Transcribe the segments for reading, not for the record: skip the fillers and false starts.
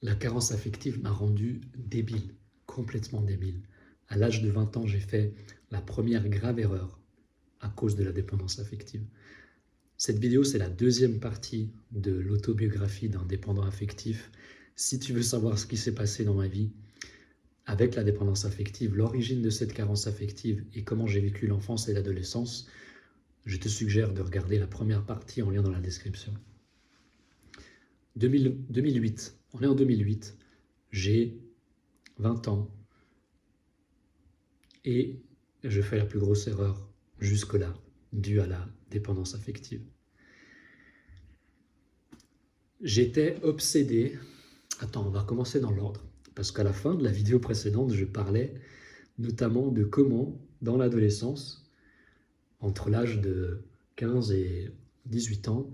La carence affective m'a rendu débile, complètement débile. À l'âge de 20 ans, j'ai fait la première grave erreur à cause de la dépendance affective. Cette vidéo, c'est la deuxième partie de l'autobiographie d'un dépendant affectif. Si tu veux savoir ce qui s'est passé dans ma vie avec la dépendance affective, l'origine de cette carence affective et comment j'ai vécu l'enfance et l'adolescence, je te suggère de regarder la première partie en lien dans la description. 2008, on est en 2008, j'ai 20 ans et je fais la plus grosse erreur jusque-là, due à la dépendance affective. J'étais obsédé. Attends, on va recommencer dans l'ordre. Parce qu'à la fin de la vidéo précédente, je parlais notamment de comment, dans l'adolescence, entre l'âge de 15 et 18 ans,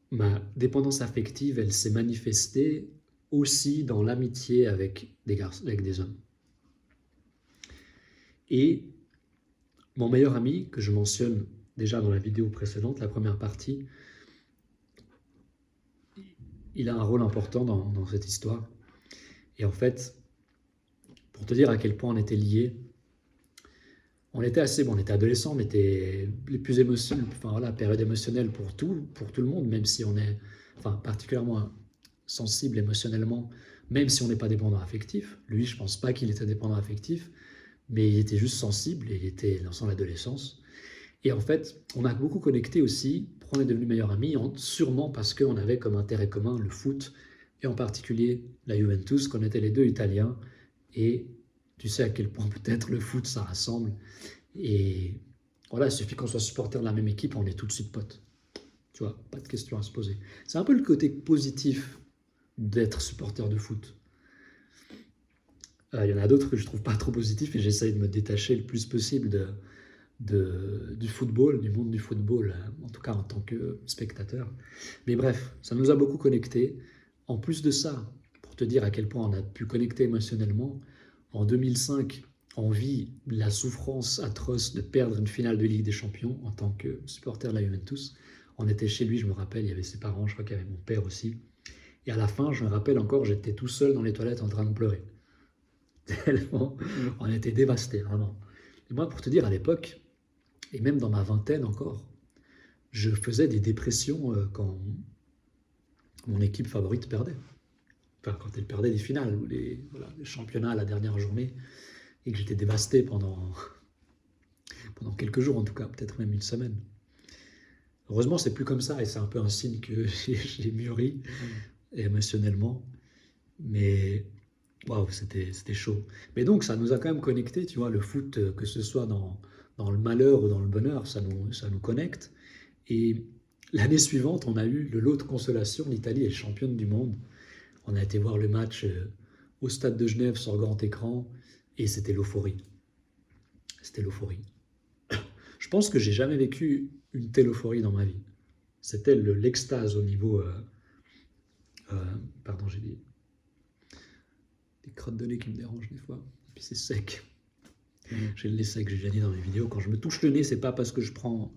ma dépendance affective, elle s'est manifestée aussi dans l'amitié avec des garçons, avec des hommes. Et mon meilleur ami, que je mentionne déjà dans la vidéo précédente, la première partie, il a un rôle important dans cette histoire. Et en fait, pour te dire à quel point on était liés, on était assez, bon, on était adolescents, on était les plus émotionnels, enfin voilà, période émotionnelle pour tout le monde, même si on est, enfin, particulièrement sensible émotionnellement, même si on n'est pas dépendant affectif. Lui, je pense pas qu'il était dépendant affectif, mais il était juste sensible et il était dans son adolescence. Et en fait, on a beaucoup connecté aussi, pourquoi on est devenus meilleurs amis, sûrement parce qu'on avait comme intérêt commun le foot, et en particulier la Juventus, qu'on était les deux italiens, et tu sais à quel point peut-être le foot ça rassemble. Et voilà, il suffit qu'on soit supporter de la même équipe, on est tout de suite potes. Tu vois, pas de question à se poser. C'est un peu le côté positif d'être supporter de foot. Il y en a d'autres que je trouve pas trop positifs et j'essaye de me détacher le plus possible du football, du monde du football, en tout cas en tant que spectateur. Mais bref, ça nous a beaucoup connectés. En plus de ça, pour te dire à quel point on a pu connecter émotionnellement, en 2005, on vit la souffrance atroce de perdre une finale de Ligue des Champions en tant que supporter de la Juventus. On était chez lui, je me rappelle, il y avait ses parents, je crois qu'il y avait mon père aussi. Et à la fin, je me rappelle encore, j'étais tout seul dans les toilettes en train de pleurer. Tellement, on était dévastés, vraiment. Et moi, pour te dire, à l'époque, et même dans ma vingtaine encore, je faisais des dépressions quand mon équipe favorite perdait. Enfin, quand elle perdait des finales ou voilà, les championnats à la dernière journée, et que j'étais dévasté pendant quelques jours en tout cas, peut-être même une semaine. Heureusement, c'est plus comme ça et c'est un peu un signe que j'ai mûri émotionnellement. Mais waouh, c'était chaud. Mais donc, ça nous a quand même connectés, tu vois, le foot, que ce soit dans le malheur ou dans le bonheur, ça nous connecte. Et l'année suivante, on a eu le lot de consolation, l'Italie est championne du monde. On a été voir le match au stade de Genève sur grand écran et c'était l'euphorie. C'était l'euphorie. Je pense que j'ai jamais vécu une telle euphorie dans ma vie. C'était l'extase au niveau... pardon, j'ai des crottes de nez qui me dérangent des fois. Et puis c'est sec. J'ai le nez sec, j'ai déjà dit dans mes vidéos. Quand je me touche le nez, c'est pas parce que je prends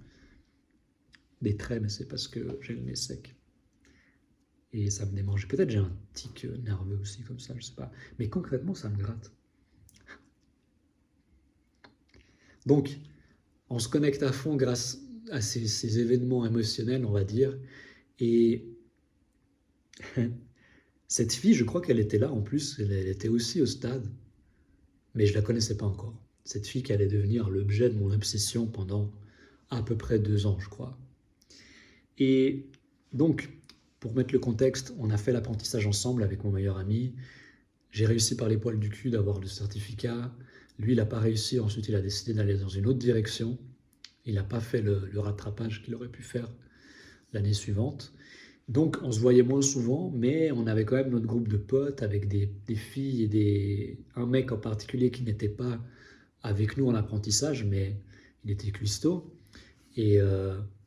des traits, mais c'est parce que j'ai le nez sec. Et ça me démange. Peut-être j'ai un tic nerveux aussi comme ça, je sais pas. Mais concrètement, ça me gratte. Donc, on se connecte à fond grâce à ces événements émotionnels, on va dire. Et cette fille, je crois qu'elle était là en plus, elle était aussi au stade, mais je la connaissais pas encore. Cette fille qui allait devenir l'objet de mon obsession pendant à peu près 2 ans, je crois. Et donc, pour mettre le contexte, on a fait l'apprentissage ensemble avec mon meilleur ami. J'ai réussi par les poils du cul d'avoir le certificat. Lui, il n'a pas réussi. Ensuite, il a décidé d'aller dans une autre direction. Il n'a pas fait le rattrapage qu'il aurait pu faire l'année suivante. Donc, on se voyait moins souvent, mais on avait quand même notre groupe de potes avec des filles et un mec en particulier qui n'était pas avec nous en apprentissage, mais il était cuistot. Et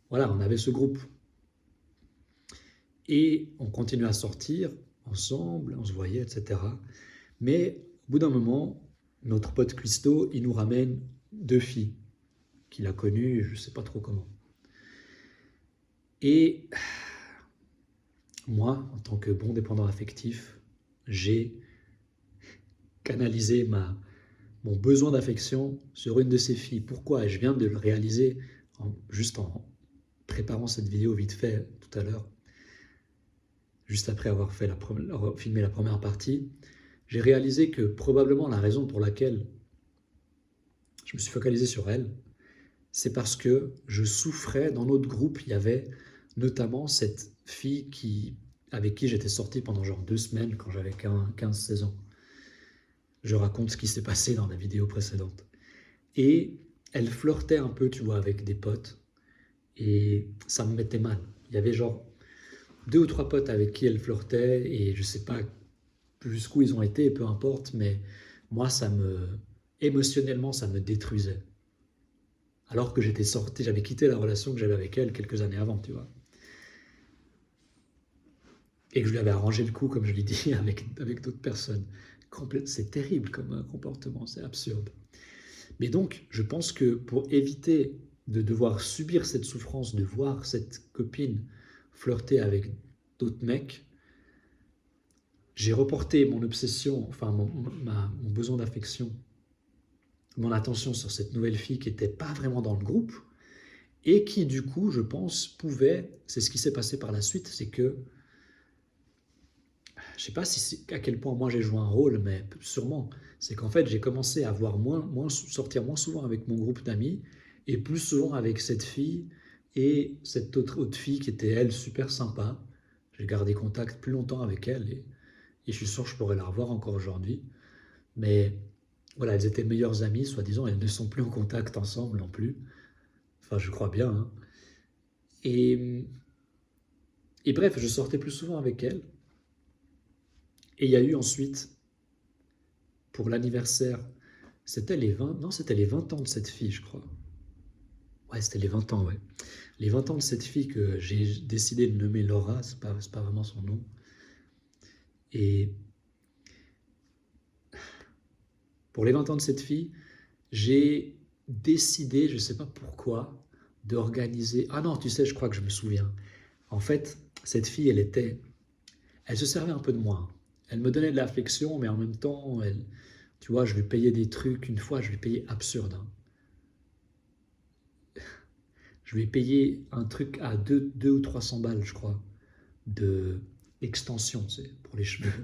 voilà, on avait ce groupe. Et on continuait à sortir ensemble, on se voyait, etc. Mais au bout d'un moment, notre pote cuistot, il nous ramène 2 filles qu'il a connues, je ne sais pas trop comment. Et moi, en tant que bon dépendant affectif, j'ai canalisé mon besoin d'affection sur une de ces filles. Pourquoi? Et je viens de le réaliser juste en préparant cette vidéo vite fait tout à l'heure, juste après avoir filmé la première partie. J'ai réalisé que probablement la raison pour laquelle je me suis focalisé sur elle, c'est parce que je souffrais. Dans notre groupe, il y avait notamment cette fille avec qui j'étais sorti pendant genre 2 semaines quand j'avais 15-16 ans. Je raconte ce qui s'est passé dans la vidéo précédente. Et elle flirtait un peu, tu vois, avec des potes. Et ça me mettait mal. Il y avait genre 2 ou 3 potes avec qui elle flirtait. Et je sais pas jusqu'où ils ont été, peu importe. Mais moi, émotionnellement, ça me détruisait. Alors que j'étais sorti, j'avais quitté la relation que j'avais avec elle quelques années avant, tu vois. Et que je lui avais arrangé le coup, comme je l'ai dit, avec d'autres personnes. C'est terrible comme comportement, c'est absurde. Mais donc, je pense que pour éviter de devoir subir cette souffrance, de voir cette copine flirter avec d'autres mecs, j'ai reporté mon obsession, enfin mon besoin d'affection, mon attention sur cette nouvelle fille qui n'était pas vraiment dans le groupe et qui, du coup, je pense, c'est ce qui s'est passé par la suite, c'est que je sais pas à quel point moi j'ai joué un rôle, mais sûrement. C'est qu'en fait, j'ai commencé à sortir moins souvent avec mon groupe d'amis et plus souvent avec cette fille et cette autre fille qui était, elle, super sympa. J'ai gardé contact plus longtemps avec elle et je suis sûr que je pourrais la revoir encore aujourd'hui. Mais voilà, elles étaient meilleures amies, soi-disant. Elles ne sont plus en contact ensemble non plus. Enfin, je crois bien, hein. Et, et bref, je sortais plus souvent avec elle. Et il y a eu ensuite, pour l'anniversaire, c'était les 20 ans de cette fille, je crois. Ouais, c'était les 20 ans, ouais. Les 20 ans de cette fille que j'ai décidé de nommer Laura, c'est pas vraiment son nom. Et pour les 20 ans de cette fille, j'ai décidé, je ne sais pas pourquoi, d'organiser. Ah non, tu sais, je crois que je me souviens. En fait, cette fille, elle se servait un peu de moi. Elle me donnait de l'affection, mais en même temps, tu vois, je lui payais des trucs. Une fois, je lui payais absurde, hein. Je lui ai payé un truc à 2 ou 300 balles, je crois, de extension, tu sais, pour les cheveux.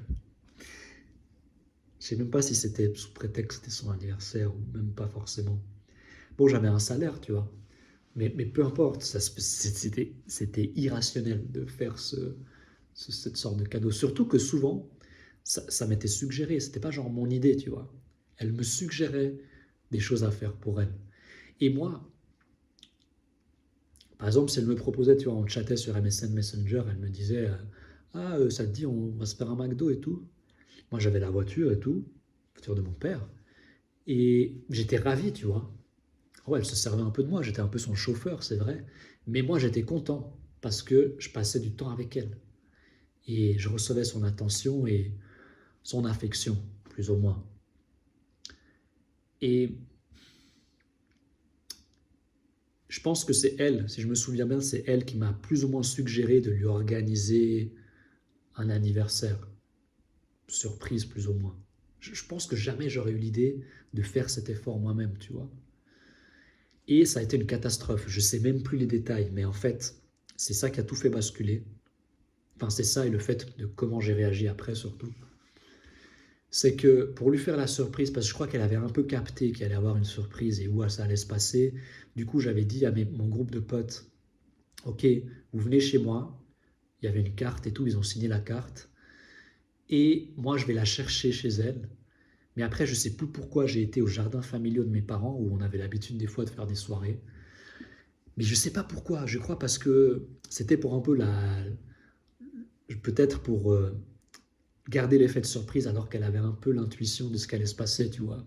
Je sais même pas si c'était sous prétexte que c'était son anniversaire ou même pas forcément. Bon, j'avais un salaire, tu vois. Mais peu importe, c'était irrationnel de faire cette sorte de cadeau. Surtout que souvent, ça m'était suggéré. C'était pas genre mon idée, tu vois. Elle me suggérait des choses à faire pour elle. Et moi, par exemple, si elle me proposait, tu vois, on chattait sur MSN Messenger, elle me disait ah, ça te dit, on va se faire un McDo et tout. Moi, j'avais la voiture et tout, la voiture de mon père. Et j'étais ravi, tu vois. Ouais, elle se servait un peu de moi, j'étais un peu son chauffeur, c'est vrai. Mais moi, j'étais content parce que je passais du temps avec elle. Et je recevais son attention et son affection, plus ou moins. Et je pense que c'est elle, si je me souviens bien, c'est elle qui m'a plus ou moins suggéré de lui organiser un anniversaire. Surprise, plus ou moins. Je pense que jamais j'aurais eu l'idée de faire cet effort moi-même, tu vois. Et ça a été une catastrophe. Je sais même plus les détails, mais en fait, c'est ça qui a tout fait basculer. Enfin, c'est ça et le fait de comment j'ai réagi après, surtout. C'est que pour lui faire la surprise, parce que je crois qu'elle avait un peu capté qu'il allait avoir une surprise et où ça allait se passer, du coup, j'avais dit à mon groupe de potes, ok, vous venez chez moi, il y avait une carte et tout, ils ont signé la carte, et moi, je vais la chercher chez elle. Mais après, je ne sais plus pourquoi j'ai été au jardin familial de mes parents, où on avait l'habitude des fois de faire des soirées. Mais je ne sais pas pourquoi, je crois parce que c'était pour un peu peut-être pour garder l'effet de surprise alors qu'elle avait un peu l'intuition de ce qui allait se passer, tu vois.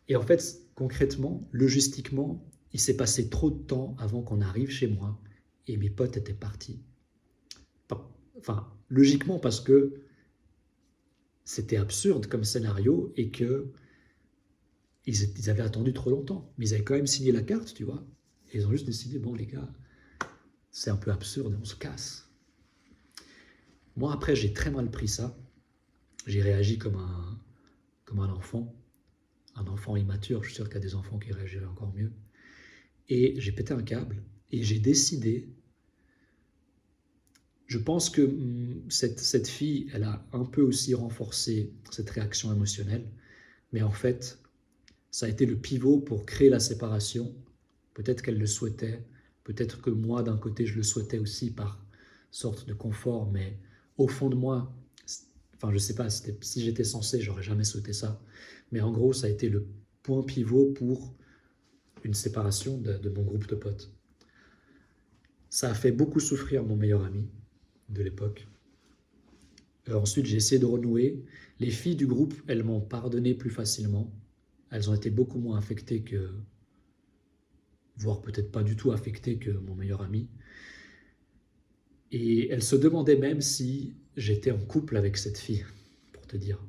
Et en fait, concrètement, logistiquement, il s'est passé trop de temps avant qu'on arrive chez moi et mes potes étaient partis. Enfin, logiquement parce que c'était absurde comme scénario et que ils avaient attendu trop longtemps. Mais ils avaient quand même signé la carte, tu vois. Et ils ont juste décidé, bon les gars, c'est un peu absurde, on se casse. Moi, après, j'ai très mal pris ça. J'ai réagi comme un enfant immature. Je suis sûr qu'il y a des enfants qui réagiraient encore mieux. Et j'ai pété un câble et j'ai décidé. Je pense que cette fille, elle a un peu aussi renforcé cette réaction émotionnelle. Mais en fait, ça a été le pivot pour créer la séparation. Peut-être qu'elle le souhaitait. Peut-être que moi, d'un côté, je le souhaitais aussi par sorte de confort. Mais au fond de moi, enfin, je sais pas, si j'étais censé, j'aurais jamais souhaité ça. Mais en gros, ça a été le point pivot pour une séparation de mon groupe de potes. Ça a fait beaucoup souffrir mon meilleur ami de l'époque. Ensuite, j'ai essayé de renouer. Les filles du groupe, elles m'ont pardonné plus facilement. Elles ont été beaucoup moins affectées que, voire peut-être pas du tout affectées que mon meilleur ami. Et elles se demandaient même si j'étais en couple avec cette fille, pour te dire.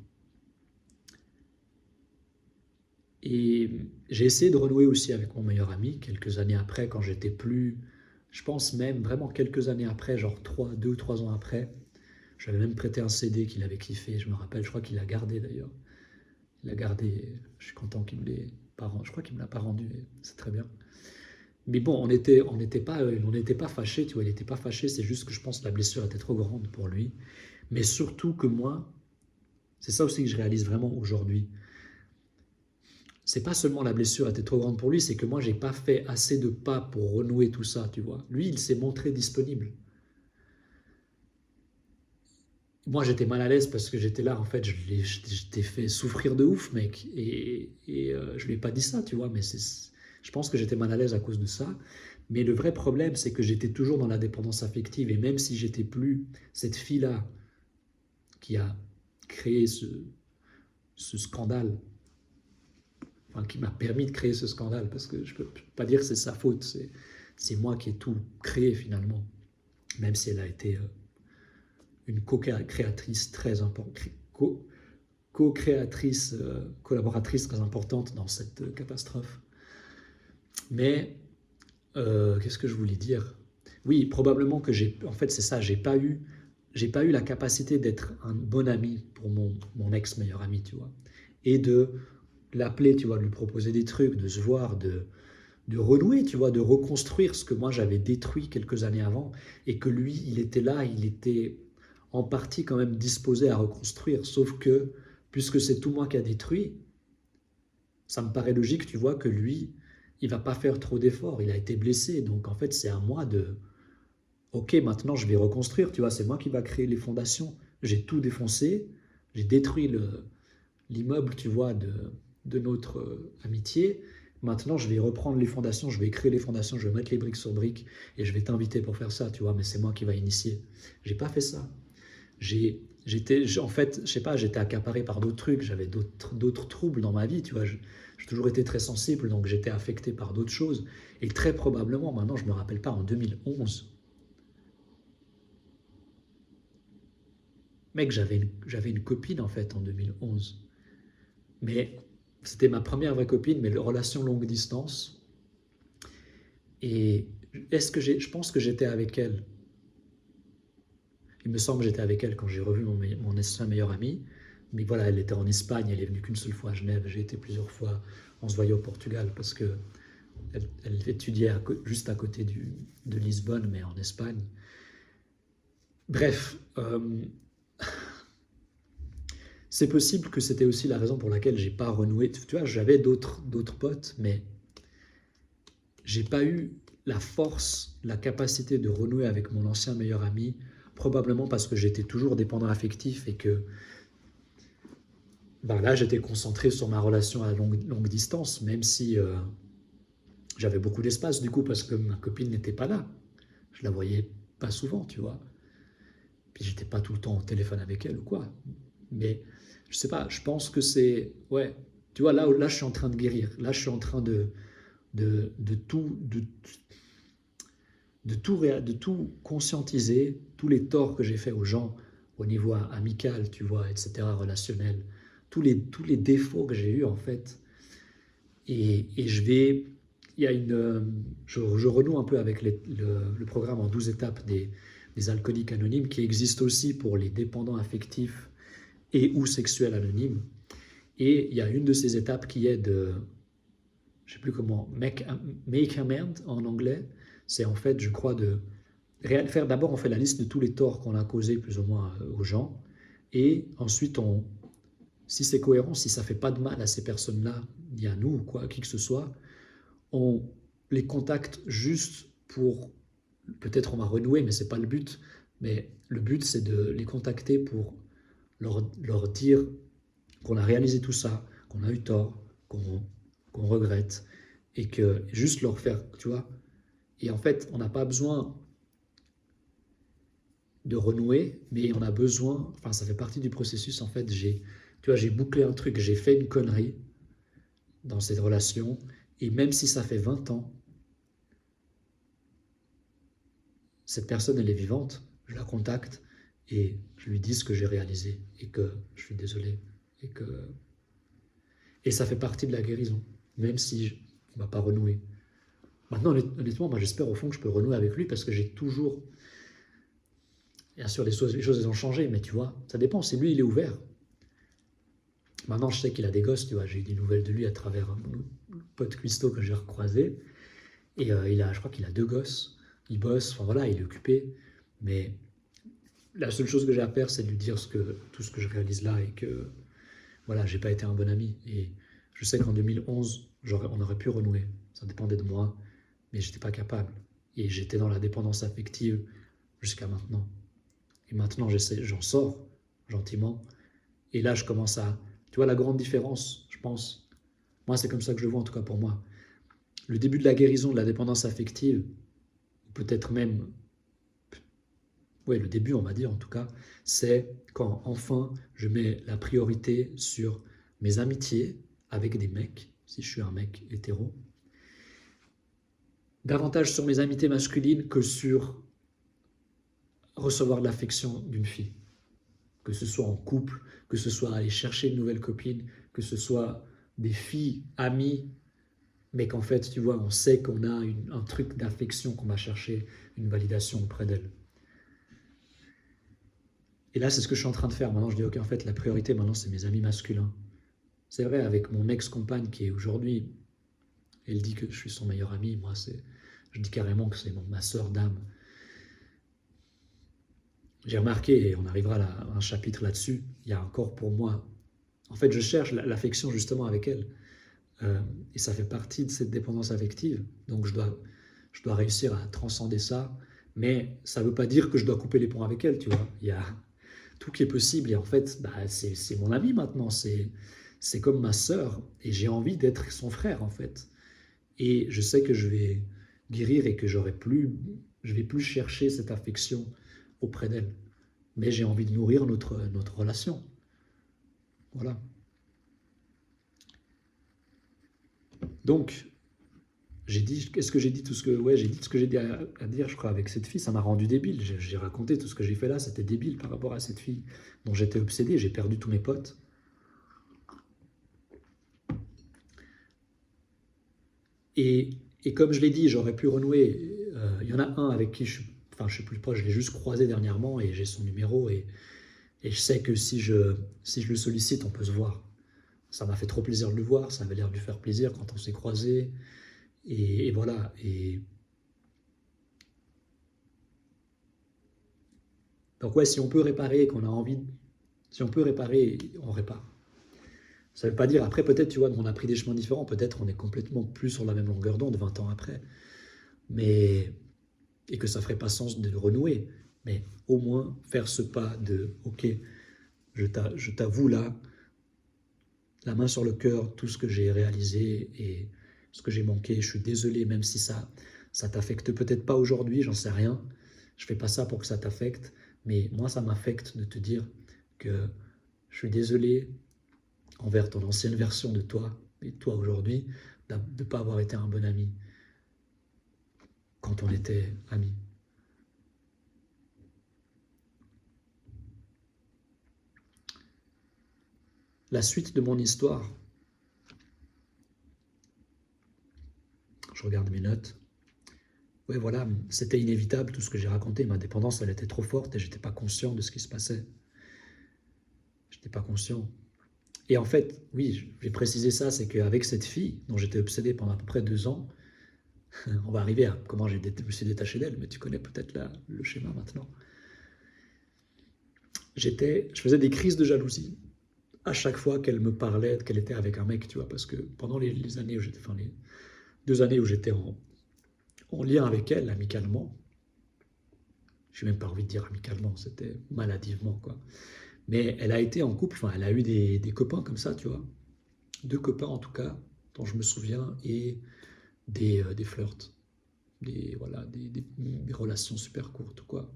Et j'ai essayé de renouer aussi avec mon meilleur ami quelques années après, quand j'étais plus, je pense même vraiment quelques années après, genre 2 ou 3 ans après. J'avais même prêté un CD qu'il avait kiffé, je me rappelle, je crois qu'il l'a gardé d'ailleurs. Il l'a gardé, je suis content qu'il me l'ait pas rendu, je crois qu'il me l'a pas rendu, c'est très bien. Mais bon, on n'était pas fâchés, tu vois, il n'était pas fâché, c'est juste que je pense que la blessure était trop grande pour lui. Mais surtout que moi, c'est ça aussi que je réalise vraiment aujourd'hui. C'est pas seulement la blessure était trop grande pour lui, c'est que moi, j'ai pas fait assez de pas pour renouer tout ça, tu vois. Lui, il s'est montré disponible. Moi, j'étais mal à l'aise parce que j'étais là, en fait, je t'ai fait souffrir de ouf, mec. Et je lui ai pas dit ça, tu vois, mais je pense que j'étais mal à l'aise à cause de ça. Mais le vrai problème, c'est que j'étais toujours dans la dépendance affective. Et même si j'étais plus cette fille-là qui a créé ce scandale, enfin, qui m'a permis de créer ce scandale, parce que je peux pas dire que c'est sa faute, c'est moi qui ai tout créé finalement, même si elle a été une co-créatrice très importante, co-créatrice, collaboratrice très importante dans cette catastrophe. Mais qu'est-ce que je voulais dire? Oui, probablement que en fait, c'est ça, j'ai pas eu la capacité d'être un bon ami pour mon ex-meilleur ami, tu vois, et de l'appeler, tu vois, de lui proposer des trucs, de se voir, de renouer, tu vois, de reconstruire ce que moi j'avais détruit quelques années avant, et que lui, il était là, il était en partie quand même disposé à reconstruire, sauf que, puisque c'est tout moi qui a détruit, ça me paraît logique, tu vois, que lui, il va pas faire trop d'efforts, il a été blessé, donc en fait c'est à moi de, ok, maintenant je vais reconstruire, tu vois, c'est moi qui va créer les fondations, j'ai tout défoncé, j'ai détruit l'immeuble, tu vois, de notre amitié. Maintenant, je vais reprendre les fondations, je vais créer les fondations, je vais mettre les briques sur briques et je vais t'inviter pour faire ça, tu vois, mais c'est moi qui va initier. J'ai pas fait ça. En fait, je sais pas, j'étais accaparé par d'autres trucs, j'avais d'autres troubles dans ma vie, tu vois. J'ai toujours été très sensible, donc j'étais affecté par d'autres choses. Et très probablement, maintenant, je me rappelle pas, en 2011, mec, j'avais une copine en fait en 2011. Mais c'était ma première vraie copine, mais relation longue distance. Et je pense que j'étais avec elle. Il me semble que j'étais avec elle quand j'ai revu mon ancien meilleur ami. Mais voilà, elle était en Espagne, elle est venue qu'une seule fois à Genève. J'ai été plusieurs fois, on se voyait au Portugal parce que elle étudiait juste à côté de Lisbonne, mais en Espagne. Bref, c'est possible que c'était aussi la raison pour laquelle j'ai pas renoué. Tu vois, j'avais d'autres potes, mais j'ai pas eu la force, la capacité de renouer avec mon ancien meilleur ami, probablement parce que j'étais toujours dépendant affectif et que ben là j'étais concentré sur ma relation à longue distance, même si j'avais beaucoup d'espace du coup parce que ma copine n'était pas là. Je la voyais pas souvent, tu vois. Puis j'étais pas tout le temps au téléphone avec elle ou quoi. Mais je sais pas, je pense que c'est. Ouais, tu vois, là je suis en train de guérir. Là je suis en train de tout, de tout conscientiser, tous les torts que j'ai fait aux gens au niveau amical, tu vois, etc., relationnel, tous les défauts que j'ai eus en fait. Et il y a je renoue un peu avec le programme en 12 étapes des les alcooliques anonymes, qui existent aussi pour les dépendants affectifs et ou sexuels anonymes. Et il y a une de ces étapes qui est de, je ne sais plus comment, make amend en anglais. C'est en fait, je crois, de faire d'abord, on fait la liste de tous les torts qu'on a causés plus ou moins aux gens. Et ensuite, si c'est cohérent, si ça ne fait pas de mal à ces personnes-là, ni à nous ou quoi, qui que ce soit, on les contacte juste pour, peut-être on va renouer, mais ce n'est pas le but. Mais le but, c'est de les contacter pour leur dire qu'on a réalisé tout ça, qu'on a eu tort, qu'on regrette, et que juste leur faire, tu vois. Et en fait, on n'a pas besoin de renouer, mais on a besoin, enfin ça fait partie du processus, en fait, tu vois, j'ai bouclé un truc, j'ai fait une connerie dans cette relation, et même si ça fait 20 ans, cette personne, elle est vivante, je la contacte, et je lui dis ce que j'ai réalisé, et que je suis désolé, et ça fait partie de la guérison, même si on ne va pas renouer. Maintenant, honnêtement, moi j'espère au fond que je peux renouer avec lui, parce que j'ai toujours, bien sûr, les choses elles ont changé, mais tu vois, ça dépend, si lui il est ouvert. Maintenant, je sais qu'il a des gosses, tu vois, j'ai eu des nouvelles de lui à travers mon pote Cuisto que j'ai recroisé. Et je crois qu'il a 2 gosses. Il bosse, enfin voilà, il est occupé. Mais la seule chose que j'ai à faire, c'est de lui dire tout ce que je réalise là et que, voilà, j'ai pas été un bon ami. Et je sais qu'en 2011, on aurait pu renouer. Ça dépendait de moi, mais j'étais pas capable. Et j'étais dans la dépendance affective jusqu'à maintenant. Et maintenant, j'en sors gentiment. Et là, je commence tu vois, la grande différence, je pense. Moi, c'est comme ça que je le vois, en tout cas pour moi. Le début de la guérison de la dépendance affective, ou peut-être même, ouais, le début, on va dire en tout cas, c'est quand enfin je mets la priorité sur mes amitiés avec des mecs, si je suis un mec hétéro, davantage sur mes amitiés masculines que sur recevoir de l'affection d'une fille. Que ce soit en couple, que ce soit aller chercher une nouvelle copine, que ce soit des filles amies, mais qu'en fait, tu vois, on sait qu'on a un truc d'affection, qu'on va chercher une validation auprès d'elle. Et là, c'est ce que je suis en train de faire. Maintenant, je dis, ok, en fait, la priorité, maintenant, c'est mes amis masculins. C'est vrai, avec mon ex-compagne qui est aujourd'hui, elle dit que je suis son meilleur ami. Moi, je dis carrément que c'est ma sœur d'âme. J'ai remarqué, et on arrivera à un chapitre là-dessus, il y a encore pour moi. En fait, je cherche l'affection justement avec elle. Et ça fait partie de cette dépendance affective. Donc, je dois réussir à transcender ça. Mais ça ne veut pas dire que je dois couper les ponts avec elle, tu vois. Il y a tout qui est possible. Et en fait, bah, c'est mon ami maintenant. C'est comme ma sœur. Et j'ai envie d'être son frère, en fait. Et je sais que je vais guérir et que je vais plus chercher cette affection auprès d'elle. Mais j'ai envie de nourrir notre relation. Voilà. Donc, est-ce que j'ai dit tout ce que, ouais, j'ai dit tout ce que j'ai dit à dire, je crois, avec cette fille, ça m'a rendu débile. J'ai raconté tout ce que j'ai fait là, c'était débile par rapport à cette fille dont j'étais obsédé, j'ai perdu tous mes potes. Et, et comme je l'ai dit, j'aurais pu renouer. Il y en a un avec qui je suis plus proche, je l'ai juste croisé dernièrement et j'ai son numéro et je sais que si je le sollicite, on peut se voir. Ça m'a fait trop plaisir de le voir, ça avait l'air de lui faire plaisir quand on s'est croisés. Et voilà. Donc ouais, si on peut réparer, qu'on a envie, si on peut réparer, on répare. Ça ne veut pas dire, après peut-être, tu vois, on a pris des chemins différents, peut-être on est complètement plus sur la même longueur d'onde 20 ans après, mais, et que ça ne ferait pas sens de renouer, mais au moins faire ce pas de, ok, je t'avoue là, la main sur le cœur, tout ce que j'ai réalisé et ce que j'ai manqué, je suis désolé, même si ça t'affecte peut-être pas aujourd'hui, j'en sais rien, je fais pas ça pour que ça t'affecte, mais moi ça m'affecte de te dire que je suis désolé envers ton ancienne version de toi et toi aujourd'hui, de ne pas avoir été un bon ami quand on était amis. La suite de mon histoire, je regarde mes notes, ouais, voilà, c'était inévitable tout ce que j'ai raconté. Ma dépendance, elle était trop forte et j'étais pas conscient de ce qui se passait. J'étais pas conscient. Et en fait, oui, je vais préciser ça, c'est qu'avec cette fille dont j'étais obsédé pendant à peu près 2 ans, on va arriver à comment je me suis détaché d'elle, mais tu connais peut-être le schéma maintenant. Je faisais des crises de jalousie à chaque fois qu'elle me parlait, qu'elle était avec un mec, tu vois, parce que pendant les années où j'étais, enfin les 2 années où j'étais en lien avec elle, amicalement, j'ai même pas envie de dire amicalement, c'était maladivement, quoi. Mais elle a été en couple, enfin, elle a eu des copains comme ça, tu vois. 2 copains en tout cas, dont je me souviens, et des flirts, voilà, des relations super courtes, quoi.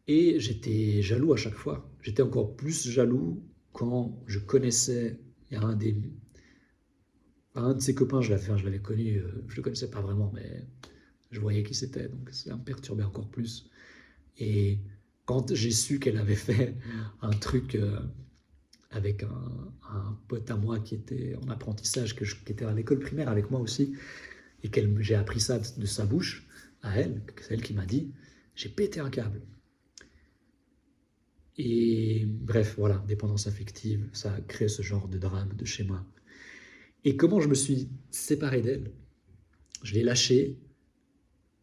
Et j'étais jaloux à chaque fois. J'étais encore plus jaloux quand je connaissais, il y a un de ses copains, je l'avais connu, je le connaissais pas vraiment, mais je voyais qui c'était, donc ça me perturbait encore plus. Et quand j'ai su qu'elle avait fait un truc avec un pote à moi qui était en apprentissage, qui était à l'école primaire avec moi aussi, et j'ai appris ça de sa bouche à elle, c'est elle qui m'a dit, j'ai pété un câble. Et bref, voilà, dépendance affective, ça a créé ce genre de drame, de schéma. Et comment je me suis séparé d'elle? Je l'ai lâchée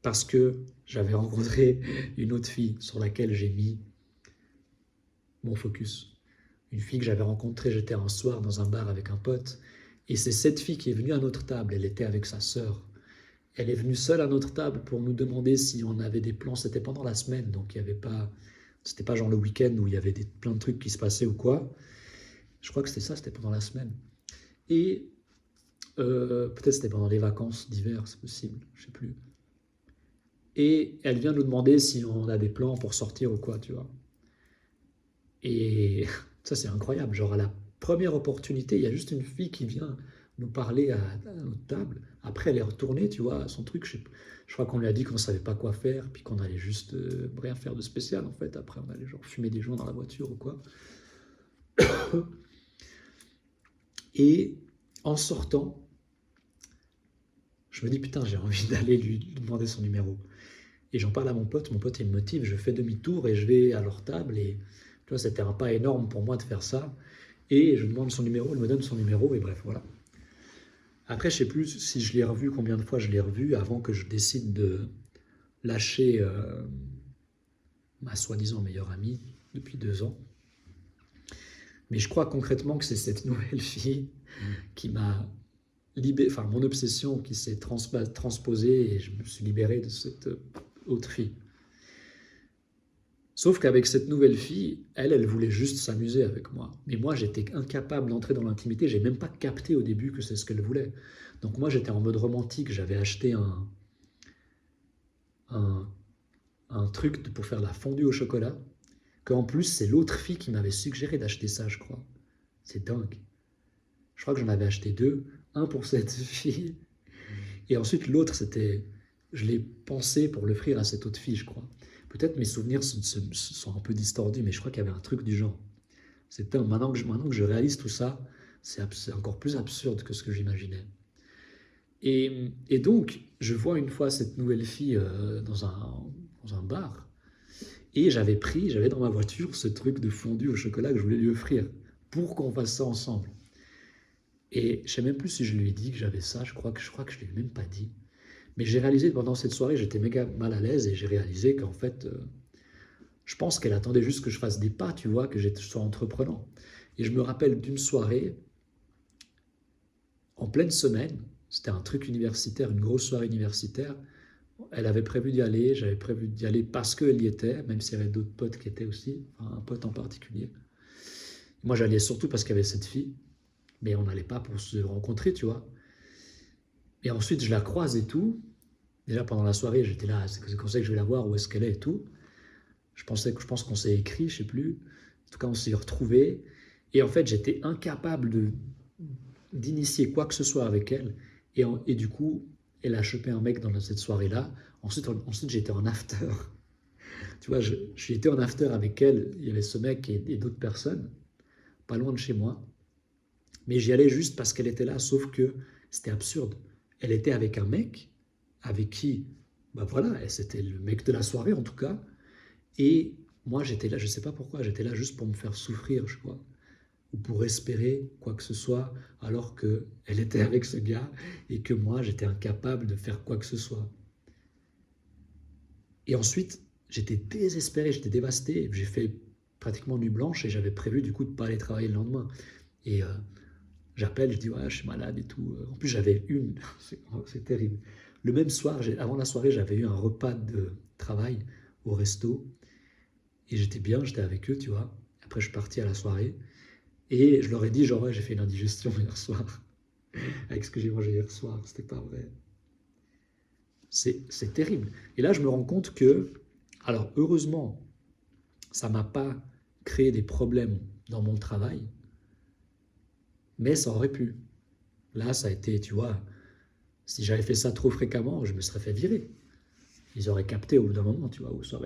parce que j'avais rencontré une autre fille sur laquelle j'ai mis mon focus. Une fille que j'avais rencontrée, j'étais un soir dans un bar avec un pote, et c'est cette fille qui est venue à notre table, elle était avec sa sœur. Elle est venue seule à notre table pour nous demander si on avait des plans, c'était pendant la semaine, donc il y avait pas, c'était pas genre le week-end où il y avait plein de trucs qui se passaient ou quoi. Je crois que c'était ça, c'était pendant la semaine. Et peut-être c'était pendant les vacances d'hiver, c'est possible, je sais plus. Et elle vient nous demander si on a des plans pour sortir ou quoi, tu vois. Et ça, c'est incroyable. Genre, à la première opportunité, il y a juste une fille qui vient nous parler à notre table. Après, elle est retournée, tu vois, à son truc. Je crois qu'on lui a dit qu'on ne savait pas quoi faire, puis qu'on allait juste rien faire de spécial, en fait. Après, on allait genre fumer des joints dans la voiture ou quoi. Et en sortant, je me dis, putain, j'ai envie d'aller lui demander son numéro. Et j'en parle à mon pote il me motive, je fais demi-tour et je vais à leur table. Et tu vois, c'était un pas énorme pour moi de faire ça. Et je demande son numéro, elle me donne son numéro, et bref, voilà. Après, je sais plus si je l'ai revu, combien de fois je l'ai revu avant que je décide de lâcher ma soi-disant meilleure amie depuis 2 ans. Mais je crois concrètement que c'est cette nouvelle fille qui m'a libéré, enfin mon obsession qui s'est transposée et je me suis libéré de cette autre fille. Sauf qu'avec cette nouvelle fille, elle voulait juste s'amuser avec moi. Mais moi, j'étais incapable d'entrer dans l'intimité. J'ai même pas capté au début que c'est ce qu'elle voulait. Donc moi, j'étais en mode romantique. J'avais acheté un, un truc pour faire la fondue au chocolat. Qu'en plus, c'est l'autre fille qui m'avait suggéré d'acheter ça, je crois. C'est dingue. Je crois que j'en avais acheté 2. Un pour cette fille. Et ensuite, l'autre, c'était... Je l'ai pensé pour l'offrir à cette autre fille, je crois. Peut-être mes souvenirs sont un peu distordus, mais je crois qu'il y avait un truc du genre. Maintenant que je réalise tout ça, c'est encore plus absurde que ce que j'imaginais. Et donc, je vois une fois cette nouvelle fille dans un bar, et j'avais dans ma voiture ce truc de fondue au chocolat que je voulais lui offrir, pour qu'on fasse ça ensemble. Et je sais même plus si je lui ai dit que j'avais ça, je crois que je lui ai même pas dit. Mais j'ai réalisé pendant cette soirée, j'étais méga mal à l'aise, et j'ai réalisé qu'en fait, je pense qu'elle attendait juste que je fasse des pas, tu vois, que je sois entreprenant. Et je me rappelle d'une soirée, en pleine semaine, c'était un truc universitaire, une grosse soirée universitaire. Elle avait prévu d'y aller, j'avais prévu d'y aller parce qu'elle y était, même s'il y avait d'autres potes qui étaient aussi, enfin, un pote en particulier. Moi, j'allais surtout parce qu'il y avait cette fille, mais on n'allait pas pour se rencontrer, tu vois. Et ensuite, je la croise et tout. Déjà, pendant la soirée, j'étais là, c'est comme ça que je vais la voir, où est-ce qu'elle est et tout. Je pense qu'on s'est écrit, je sais plus. En tout cas, on s'est retrouvés. Et en fait, j'étais incapable d'initier quoi que ce soit avec elle. Et du coup, elle a chopé un mec dans cette soirée-là. Ensuite j'étais en after. Tu vois, j'étais en after avec elle. Il y avait ce mec et d'autres personnes, pas loin de chez moi. Mais j'y allais juste parce qu'elle était là, sauf que c'était absurde. Elle était avec un mec avec qui bah voilà, et c'était le mec de la soirée en tout cas. Et moi, j'étais là, je sais pas pourquoi, j'étais là juste pour me faire souffrir, je crois, ou pour espérer quoi que ce soit, alors que elle était avec ce gars et que moi, j'étais incapable de faire quoi que ce soit. Et ensuite, j'étais désespéré, j'étais dévasté. J'ai fait pratiquement nuit blanche et j'avais prévu du coup de pas aller travailler le lendemain. Et j'appelle, je dis ouais, je suis malade et tout. En plus, j'avais une, c'est terrible. Le même soir, avant la soirée, j'avais eu un repas de travail au resto et j'étais bien, j'étais avec eux, tu vois. Après, je suis parti à la soirée et je leur ai dit genre ouais, j'ai fait une indigestion hier soir avec ce que j'ai mangé hier soir. C'était pas vrai. C'est terrible. Et là, je me rends compte que, alors heureusement, ça m'a pas créé des problèmes dans mon travail, mais ça aurait pu. Là, ça a été, tu vois, si j'avais fait ça trop fréquemment, je me serais fait virer. Ils auraient capté au bout d'un moment, tu vois, où ce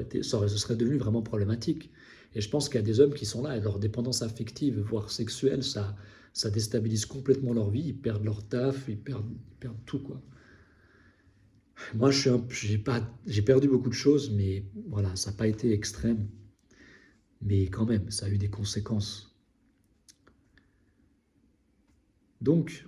serait devenu vraiment problématique. Et je pense qu'il y a des hommes qui sont là, et leur dépendance affective, voire sexuelle, ça déstabilise complètement leur vie, ils perdent leur taf, ils perdent tout, quoi. Moi, j'ai perdu beaucoup de choses, mais voilà, ça n'a pas été extrême. Mais quand même, ça a eu des conséquences. Donc,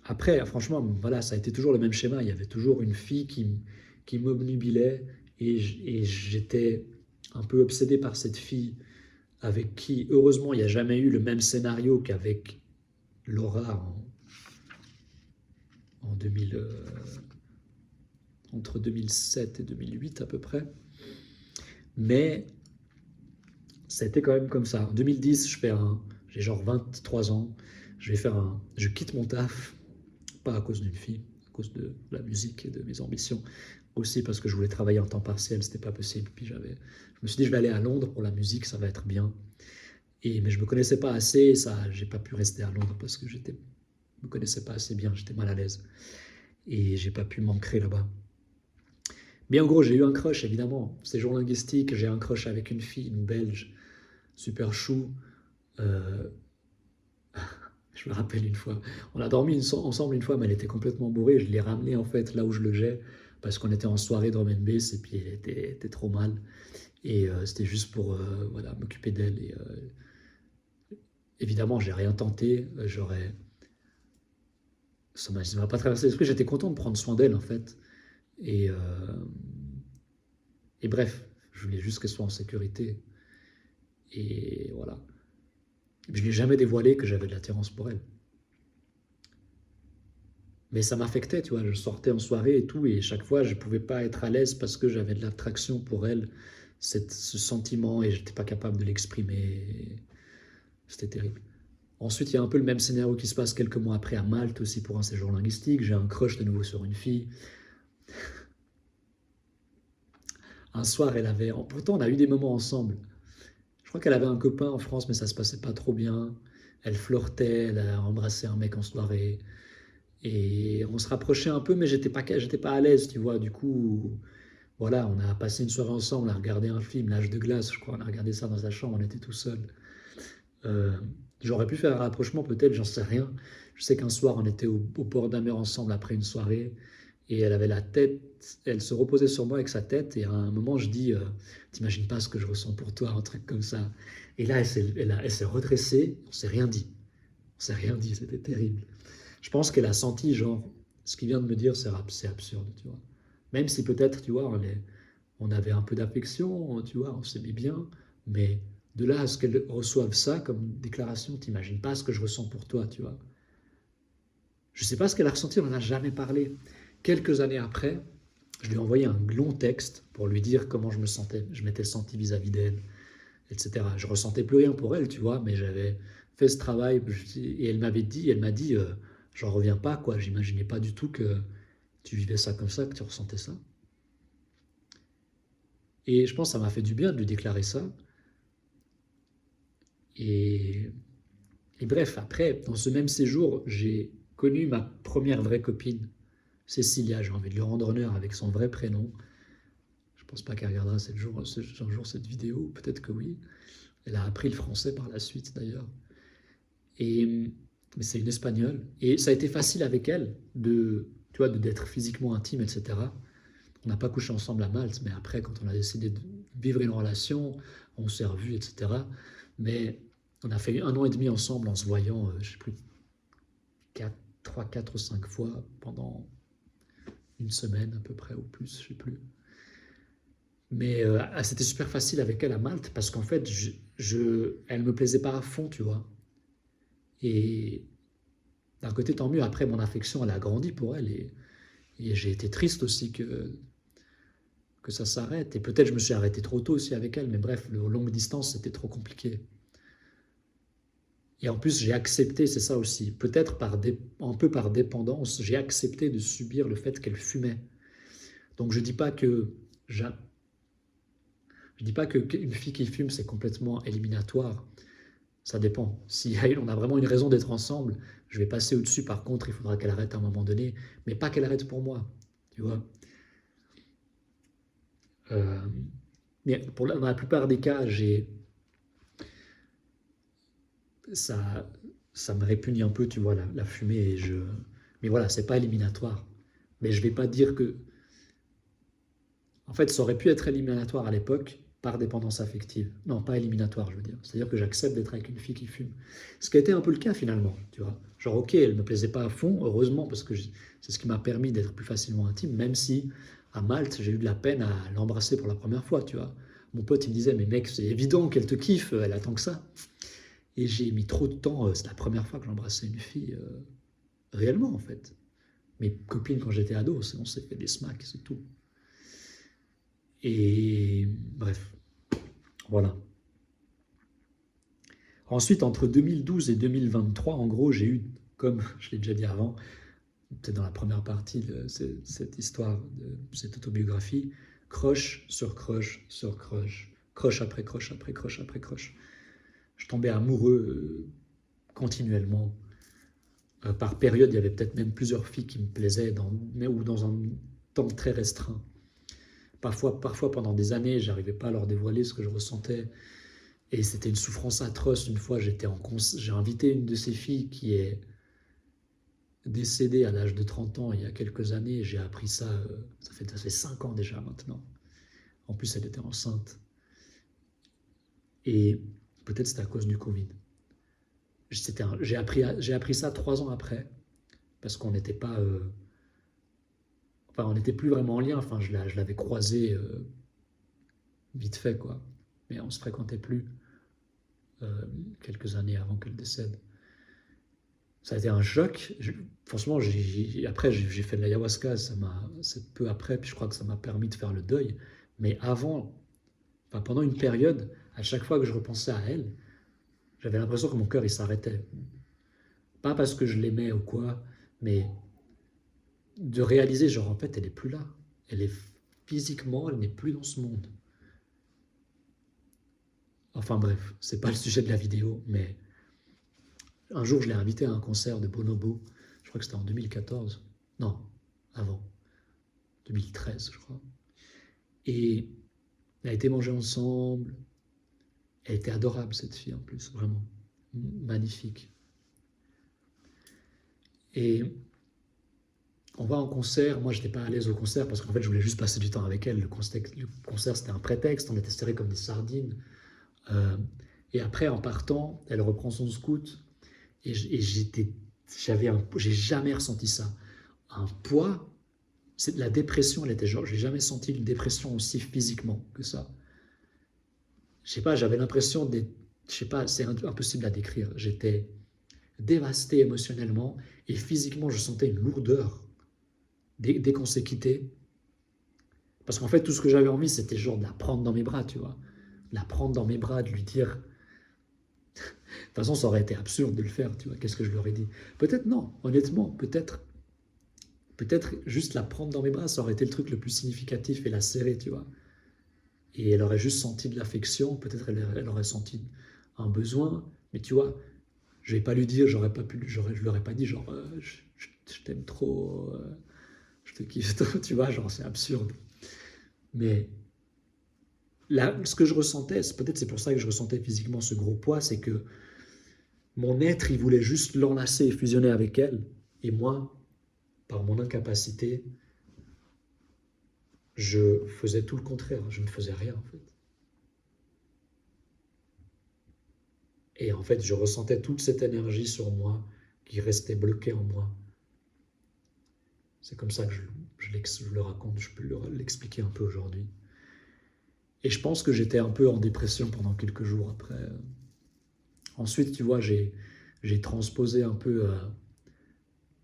après, franchement, voilà, ça a été toujours le même schéma. Il y avait toujours une fille qui m'obnubilait et j'étais un peu obsédé par cette fille avec qui, heureusement, il n'y a jamais eu le même scénario qu'avec Laura en 2000, entre 2007 et 2008 à peu près. Mais c'était quand même comme ça. En 2010, j'ai genre 23 ans, je quitte mon taf, pas à cause d'une fille, à cause de la musique et de mes ambitions, aussi parce que je voulais travailler en temps partiel, c'était pas possible. Puis je me suis dit, je vais aller à Londres pour la musique, ça va être bien. Mais je me connaissais pas assez, ça, j'ai pas pu rester à Londres parce que me connaissais pas assez bien, j'étais mal à l'aise et j'ai pas pu m'ancrer là-bas. Mais en gros, j'ai eu un crush évidemment. Séjour linguistique, j'ai un crush avec une fille, une Belge, super chou. Euh, je me rappelle une fois, on a dormi ensemble une fois, mais elle était complètement bourrée. Je l'ai ramenée en fait là où je logeais parce qu'on était en soirée drum and bass et puis était trop mal. Et c'était juste pour voilà, m'occuper d'elle. Et évidemment, j'ai rien tenté. Ça m'a pas traversé l'esprit. J'étais content de prendre soin d'elle en fait. Et, euh, et bref, je voulais juste qu'elle soit en sécurité. Et voilà. Je ne lui ai jamais dévoilé que j'avais de l'attirance pour elle. Mais ça m'affectait, tu vois. Je sortais en soirée et tout, et chaque fois, je ne pouvais pas être à l'aise parce que j'avais de l'attraction pour elle, ce sentiment, et je n'étais pas capable de l'exprimer. C'était terrible. Ensuite, il y a un peu le même scénario qui se passe quelques mois après à Malte aussi pour un séjour linguistique. J'ai un crush de nouveau sur une fille. Un soir, pourtant, on a eu des moments ensemble. Je crois qu'elle avait un copain en France, mais ça se passait pas trop bien. Elle flirtait, elle a embrassé un mec en soirée. Et on se rapprochait un peu, mais j'étais pas à l'aise, tu vois. Du coup, voilà, on a passé une soirée ensemble à regarder un film, L'Âge de glace, je crois. On a regardé ça dans sa chambre, on était tout seul. Euh, J'aurais pu faire un rapprochement, peut-être, j'en sais rien. Je sais qu'un soir, on était au bord d'un mer ensemble après une soirée, et elle avait la tête, elle se reposait sur moi avec sa tête, et à un moment, je dis, t'imagines pas ce que je ressens pour toi, un truc comme ça. Et là, elle s'est redressée, on s'est rien dit. On s'est rien dit, c'était terrible. Je pense qu'elle a senti, genre, ce qu'il vient de me dire, c'est absurde, tu vois. Même si peut-être, tu vois, on avait un peu d'affection, tu vois, on s'aimait bien, mais de là à ce qu'elle reçoive ça comme déclaration, t'imagines pas ce que je ressens pour toi, tu vois. Je sais pas ce qu'elle a ressenti, on n'en a jamais parlé. Quelques années après, je lui ai envoyé un long texte pour lui dire comment je me sentais, je m'étais senti vis-à-vis d'elle, etc. Je ressentais plus rien pour elle, tu vois, mais j'avais fait ce travail et elle m'a dit, j'en reviens pas, quoi. J'imaginais pas du tout que tu vivais ça comme ça, que tu ressentais ça. Et je pense que ça m'a fait du bien de lui déclarer ça. Et, et bref, après, dans ce même séjour, j'ai connu ma première vraie copine, Cécilia. J'ai envie de lui rendre honneur avec son vrai prénom. Je pense pas qu'elle regardera un jour cette vidéo, peut-être que oui. Elle a appris le français par la suite d'ailleurs. Mais c'est une espagnole. Et ça a été facile avec elle tu vois, d'être physiquement intime, etc. On n'a pas couché ensemble à Malte, mais après, quand on a décidé de vivre une relation, on s'est revus, etc. Mais on a fait 1 an et demi ensemble en se voyant, je ne sais plus, 3, 4 ou 5 fois pendant une semaine à peu près, ou plus, je ne sais plus. Mais c'était super facile avec elle à Malte, parce qu'en fait, elle me plaisait pas à fond, tu vois. Et d'un côté, tant mieux, après, mon affection, elle a grandi pour elle, et j'ai été triste aussi que ça s'arrête. Et peut-être je me suis arrêté trop tôt aussi avec elle, mais bref, le longue distance, c'était trop compliqué. Et en plus, j'ai accepté, c'est ça aussi, peut-être un peu par dépendance, j'ai accepté de subir le fait qu'elle fumait. Donc j'a- je dis pas que qu'une fille qui fume, c'est complètement éliminatoire. Ça dépend. Si on a vraiment une raison d'être ensemble, je vais passer au-dessus. Par contre, il faudra qu'elle arrête à un moment donné, mais pas qu'elle arrête pour moi, tu vois. Euh, mais dans la plupart des cas, ça, ça me répugne un peu, tu vois, la fumée. Mais voilà, c'est pas éliminatoire. Mais je vais pas dire que. En fait, ça aurait pu être éliminatoire à l'époque par dépendance affective. Non, pas éliminatoire, je veux dire. C'est-à-dire que j'accepte d'être avec une fille qui fume. Ce qui a été un peu le cas finalement, tu vois. Genre, ok, elle me plaisait pas à fond, heureusement, parce que c'est ce qui m'a permis d'être plus facilement intime, même si à Malte, j'ai eu de la peine à l'embrasser pour la première fois, tu vois. Mon pote, il me disait, mais mec, c'est évident qu'elle te kiffe, elle attend que ça. Et j'ai mis trop de temps, c'est la première fois que j'embrassais une fille, réellement en fait. Mes copines quand j'étais ado, on s'est fait des smacks, c'est tout. Et bref, voilà. Ensuite, entre 2012 et 2023, en gros, j'ai eu, comme je l'ai déjà dit avant, peut-être dans la première partie de cette histoire, de cette autobiographie, crush sur crush sur crush, crush après crush après crush après crush. Je tombais amoureux continuellement. Par période, il y avait peut-être même plusieurs filles qui me plaisaient, ou dans un temps très restreint. Parfois pendant des années, j'arrivais pas à leur dévoiler ce que je ressentais. Et c'était une souffrance atroce. Une fois, j'ai invité une de ces filles qui est décédée à l'âge de 30 ans il y a quelques années. J'ai appris ça, ça fait 5 ans déjà maintenant. En plus, elle était enceinte. Et peut-être c'était à cause du Covid. J'ai appris ça 3 ans après, parce qu'on n'était pas. Enfin, on n'était plus vraiment en lien. Enfin, je l'avais croisée vite fait, quoi. Mais on se fréquentait plus quelques années avant qu'elle décède. Ça a été un choc. Franchement, après, j'ai fait de l'ayahuasca, c'est peu après, puis je crois que ça m'a permis de faire le deuil. Mais avant, enfin, pendant une période, à chaque fois que je repensais à elle, j'avais l'impression que mon cœur, il s'arrêtait. Pas parce que je l'aimais ou quoi, mais de réaliser, genre, en fait, elle est plus là. Elle est physiquement, elle n'est plus dans ce monde. Enfin bref, c'est pas le sujet de la vidéo, mais un jour, je l'ai invité à un concert de Bonobo. Je crois que c'était en 2014. Non, avant. 2013, je crois. Et on a été manger ensemble. Elle était adorable, cette fille, en plus, vraiment. Magnifique. Et on va en concert. Moi, j'étais pas à l'aise au concert parce qu'en fait, je voulais juste passer du temps avec elle. Le concert, c'était un prétexte. On était serrés comme des sardines. Euh, et après, en partant, elle reprend son scout. Et j'ai jamais ressenti ça. Un poids, c'est de la dépression. Elle était genre, j'ai jamais senti une dépression aussi physiquement que ça. Je sais pas, j'avais l'impression d'être, je sais pas, c'est impossible à décrire. J'étais dévasté émotionnellement et physiquement, je sentais une lourdeur dès qu'on s'est quitté. Parce qu'en fait, tout ce que j'avais envie, c'était genre de la prendre dans mes bras, tu vois. De la prendre dans mes bras, de lui dire. De toute façon, ça aurait été absurde de le faire, tu vois. Qu'est-ce que je leur ai dit? Peut-être non, honnêtement, peut-être juste la prendre dans mes bras, ça aurait été le truc le plus significatif et la serrer, tu vois. Et elle aurait juste senti de l'affection, peut-être elle aurait senti un besoin, mais tu vois, je vais pas lui dire, je lui aurais pas dit genre, je t'aime trop, je te kiffe trop, tu vois, genre c'est absurde. Mais là, ce que je ressentais, peut-être c'est pour ça que je ressentais physiquement ce gros poids, c'est que mon être, il voulait juste l'enlacer et fusionner avec elle, et moi, par mon incapacité, je faisais tout le contraire, je ne faisais rien en fait. Et en fait, je ressentais toute cette énergie sur moi qui restait bloquée en moi. C'est comme ça que je le raconte, je peux l'expliquer un peu aujourd'hui. Et je pense que j'étais un peu en dépression pendant quelques jours après. Ensuite, tu vois, j'ai transposé un peu,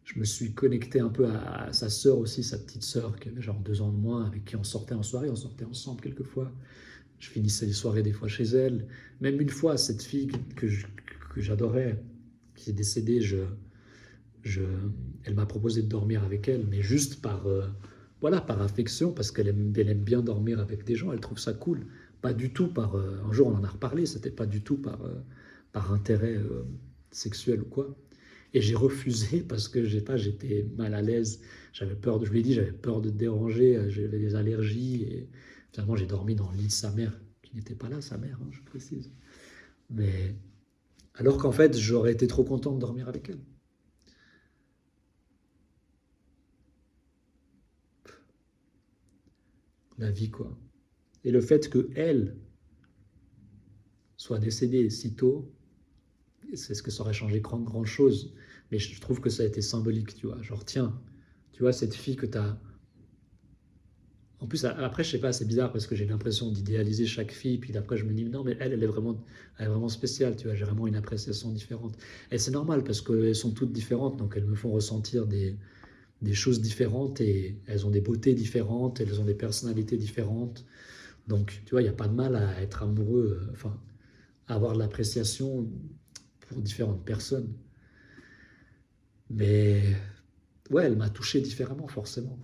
je me suis connecté un peu à sa sœur aussi, sa petite sœur, qui avait genre 2 ans de moins, avec qui on sortait en soirée, on sortait ensemble quelquefois. Je finissais les soirées des fois chez elle. Même une fois, cette fille que j'adorais, qui est décédée, je, elle m'a proposé de dormir avec elle, mais juste voilà, par affection, parce elle aime bien dormir avec des gens, elle trouve ça cool. Pas du tout un jour on en a reparlé, c'était pas du tout par intérêt sexuel ou quoi. Et j'ai refusé parce que j'étais mal à l'aise, j'avais peur, je lui ai dit, j'avais peur de déranger, j'avais des allergies, et finalement j'ai dormi dans le lit de sa mère, qui n'était pas là, sa mère, hein, je précise. Mais alors qu'en fait, j'aurais été trop content de dormir avec elle. La vie, quoi. Et le fait que elle soit décédée si tôt, c'est ce que ça aurait changé grande chose. Mais je trouve que ça a été symbolique, tu vois. Genre, tiens, tu vois, cette fille que tu as. En plus, après, je sais pas, c'est bizarre parce que j'ai l'impression d'idéaliser chaque fille, puis après, je me dis, non, mais elle est vraiment spéciale, tu vois, j'ai vraiment une appréciation différente. Et c'est normal parce qu'elles sont toutes différentes, donc elles me font ressentir des choses différentes et elles ont des beautés différentes, elles ont des personnalités différentes. Donc, tu vois, il n'y a pas de mal à être amoureux, enfin, à avoir de l'appréciation pour différentes personnes. Mais ouais, elle m'a touché différemment, forcément.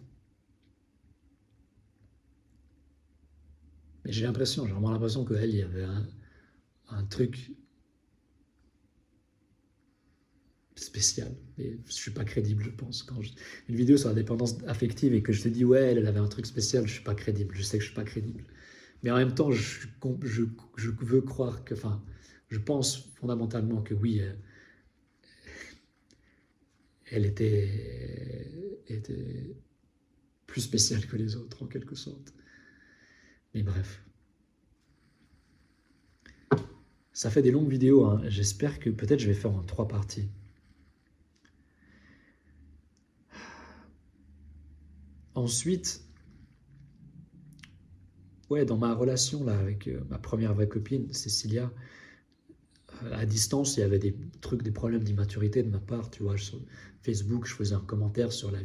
Mais j'ai vraiment l'impression qu'elle, il y avait un truc spécial. Et je suis pas crédible, je pense. Une vidéo sur la dépendance affective et que je te dis, ouais, elle avait un truc spécial, je suis pas crédible. Je sais que je suis pas crédible. Mais en même temps, je veux croire que, enfin, je pense fondamentalement que oui, elle était plus spéciale que les autres, en quelque sorte. Mais bref. Ça fait des longues vidéos, hein. J'espère que peut-être je vais faire en 3 parties. Ensuite, ouais, dans ma relation là avec ma première vraie copine, Cécilia, à distance, il y avait des trucs, des problèmes d'immaturité de ma part. Tu vois, sur Facebook, je faisais un commentaire sur la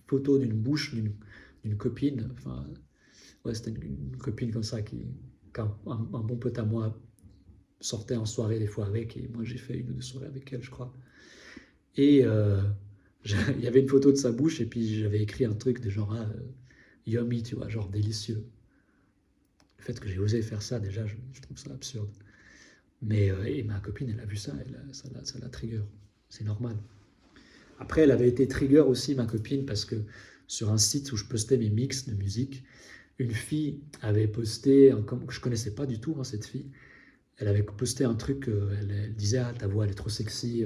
photo d'une bouche d'une copine. Enfin, ouais, c'était une copine comme ça qu'un un bon pote à moi sortait en soirée des fois avec, et moi j'ai fait 1 ou 2 soirées avec elle, je crois. Et il y avait une photo de sa bouche, et puis j'avais écrit un truc de genre, yummy, tu vois, genre délicieux. Le fait que j'ai osé faire ça, déjà, je trouve ça absurde. Mais et ma copine, elle a vu ça, ça l'a trigger. C'est normal. Après, elle avait été trigger aussi, ma copine, parce que sur un site où je postais mes mix de musique, une fille avait posté, je connaissais pas du tout hein, cette fille, elle avait posté un truc, elle disait ah ta voix elle est trop sexy,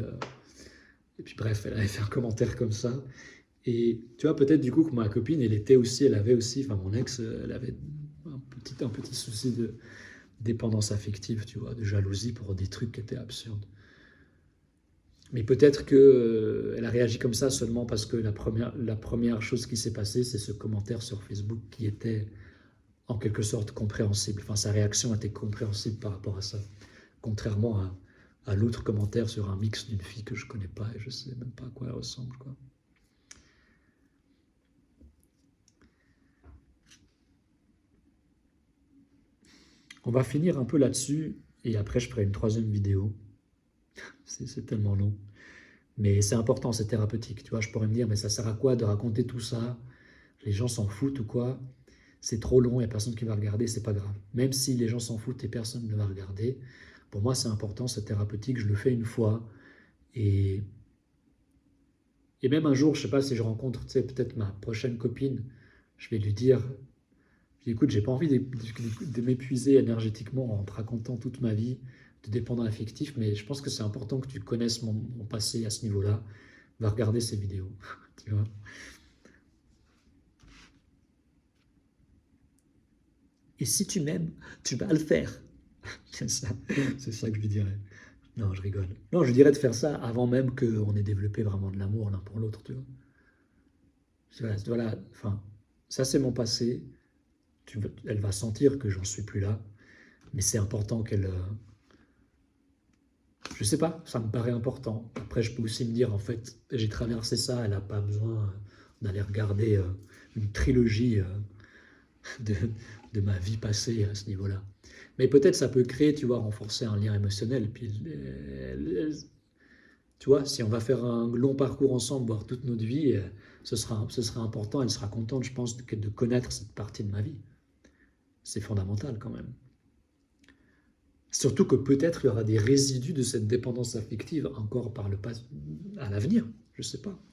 et puis bref, elle avait fait un commentaire comme ça. Et tu vois peut-être du coup que ma copine, elle avait aussi, enfin mon ex, elle avait un petit souci de dépendance affective, tu vois, de jalousie pour des trucs qui étaient absurdes. Mais peut-être que elle a réagi comme ça seulement parce que la première chose qui s'est passée, c'est ce commentaire sur Facebook qui était en quelque sorte compréhensible. Enfin, sa réaction était compréhensible par rapport à ça. Contrairement à l'autre commentaire sur un mix d'une fille que je connais pas et je sais même pas à quoi elle ressemble, quoi. On va finir un peu là-dessus et après je ferai une 3e vidéo. C'est tellement long. Mais c'est important, c'est thérapeutique. Tu vois, je pourrais me dire, mais ça sert à quoi de raconter tout ça? Les gens s'en foutent ou quoi? C'est trop long, il n'y a personne qui va regarder, c'est pas grave. Même si les gens s'en foutent et personne ne va regarder, pour moi c'est important, c'est thérapeutique, je le fais une fois. Et, et même un jour, je sais pas si je rencontre, tu sais, peut-être ma prochaine copine, je vais lui dire, écoute, j'ai pas envie de m'épuiser énergétiquement en te racontant toute ma vie de dépendant affectif, mais je pense que c'est important que tu connaisses mon passé à ce niveau-là. Va regarder ces vidéos, tu vois. Et si tu m'aimes, tu vas le faire. C'est ça que je lui dirais. Non, je rigole. Non, je lui dirais de faire ça avant même qu'on ait développé vraiment de l'amour l'un pour l'autre, tu vois. Voilà, voilà, enfin, ça c'est mon passé. Elle va sentir que j'en suis plus là, mais c'est important qu'elle. Je sais pas, ça me paraît important. Après, je peux aussi me dire, en fait, j'ai traversé ça, elle n'a pas besoin d'aller regarder une trilogie de, de ma vie passée à ce niveau-là. Mais peut-être ça peut créer, tu vois, renforcer un lien émotionnel. Puis, tu vois, si on va faire un long parcours ensemble, voire toute notre vie, ce sera important. Elle sera contente, je pense, de connaître cette partie de ma vie. C'est fondamental quand même. Surtout que peut-être il y aura des résidus de cette dépendance affective encore par le passé, à l'avenir, je ne sais pas.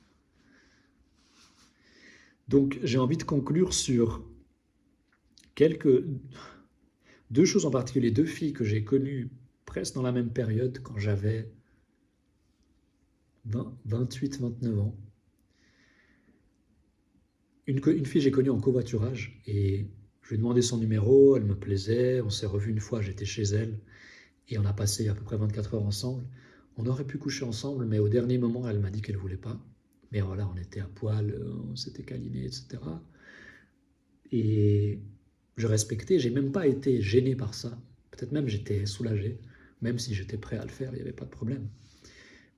Donc j'ai envie de conclure sur quelques deux choses en particulier, deux filles que j'ai connues presque dans la même période quand j'avais 28-29 ans. Une fille j'ai connue en covoiturage et je lui ai demandé son numéro, elle me plaisait, on s'est revus une fois, j'étais chez elle et on a passé à peu près 24 heures ensemble. On aurait pu coucher ensemble, mais au dernier moment, elle m'a dit qu'elle ne voulait pas. Mais voilà, on était à poil, on s'était câliné, etc. Et je respectais, j'ai même pas été gêné par ça. Peut-être même j'étais soulagé, même si j'étais prêt à le faire, il n'y avait pas de problème.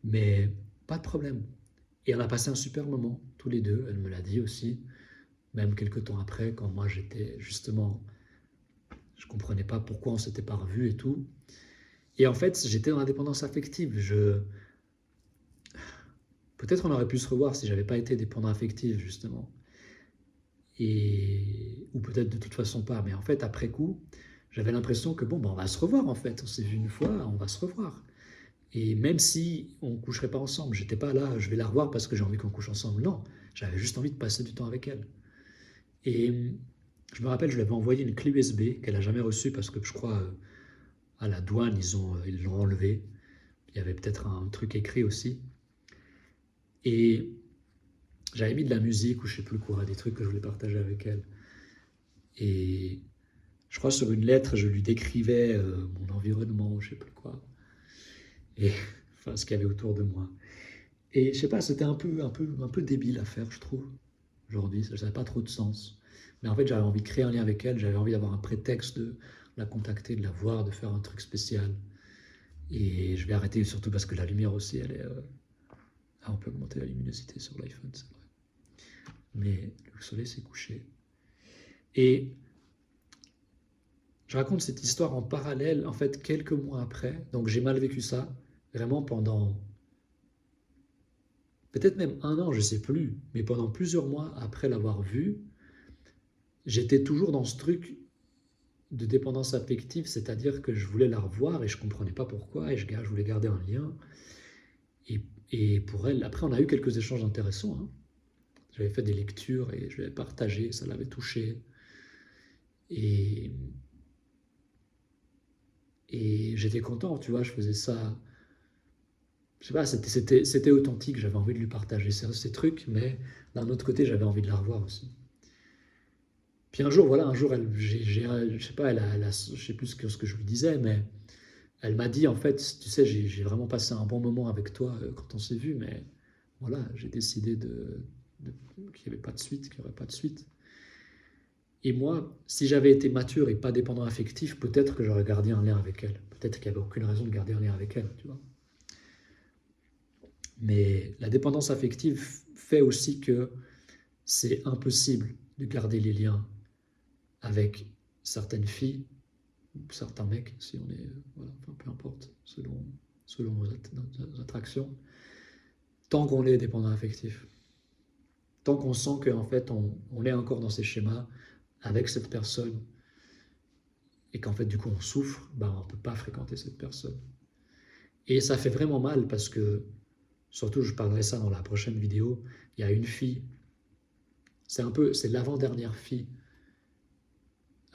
Mais pas de problème. Et on a passé un super moment, tous les deux, elle me l'a dit aussi, même quelques temps après, quand moi j'étais justement, je comprenais pas pourquoi on s'était pas revus et tout. Et en fait, j'étais dans la dépendance affective. Peut-être on aurait pu se revoir si j'avais pas été dépendant affectif, justement. Ou peut-être de toute façon pas. Mais en fait, après coup, j'avais l'impression que bon, ben, on va se revoir en fait. On s'est vu une fois, on va se revoir. Et même si on ne coucherait pas ensemble, j'étais pas là, je vais la revoir parce que j'ai envie qu'on couche ensemble. Non, j'avais juste envie de passer du temps avec elle. Et je me rappelle, je lui avais envoyé une clé USB qu'elle a jamais reçue parce que je crois à la douane, ils l'ont enlevée. Il y avait peut-être un truc écrit aussi. Et j'avais mis de la musique ou je sais plus quoi, des trucs que je voulais partager avec elle. Et je crois sur une lettre, je lui décrivais mon environnement, je sais plus quoi, et enfin ce qu'il y avait autour de moi. Et je sais pas, c'était un peu débile à faire, je trouve, aujourd'hui, ça n'avait pas trop de sens. Mais en fait, j'avais envie de créer un lien avec elle, j'avais envie d'avoir un prétexte de la contacter, de la voir, de faire un truc spécial. Et je vais arrêter surtout parce que la lumière aussi, elle est... Ah, on peut augmenter la luminosité sur l'iPhone, c'est vrai. Mais le soleil s'est couché. Et je raconte cette histoire en parallèle, en fait, quelques mois après. Donc j'ai mal vécu ça, vraiment pendant peut-être même un an, je ne sais plus, mais pendant plusieurs mois après l'avoir vue, j'étais toujours dans ce truc de dépendance affective, c'est-à-dire que je voulais la revoir et je ne comprenais pas pourquoi, et je voulais garder un lien. Et pour elle, après on a eu quelques échanges intéressants, hein. J'avais fait des lectures et je l'avais partagé, ça l'avait touché. Et, et j'étais content, tu vois, je faisais ça. Je sais pas, c'était authentique, j'avais envie de lui partager ces trucs, mais d'un autre côté, j'avais envie de la revoir aussi. Puis un jour, voilà, un jour, je sais pas, je sais plus ce que je lui disais, mais elle m'a dit, en fait, tu sais, j'ai vraiment passé un bon moment avec toi quand on s'est vu, mais voilà, j'ai décidé qu'il n'y avait pas de suite, qu'il n'y aurait pas de suite. Et moi, si j'avais été mature et pas dépendant affectif, peut-être que j'aurais gardé un lien avec elle. Peut-être qu'il n'y avait aucune raison de garder un lien avec elle, tu vois. Mais la dépendance affective fait aussi que c'est impossible de garder les liens avec certaines filles ou certains mecs, si on est, voilà, enfin, peu importe, selon nos attractions, tant qu'on est dépendant affectif. Tant qu'on sent qu'en fait on est encore dans ces schémas avec cette personne et qu'en fait du coup on souffre, ben, on ne peut pas fréquenter cette personne. Et ça fait vraiment mal parce que, surtout je parlerai ça dans la prochaine vidéo, il y a une fille, c'est l'avant-dernière fille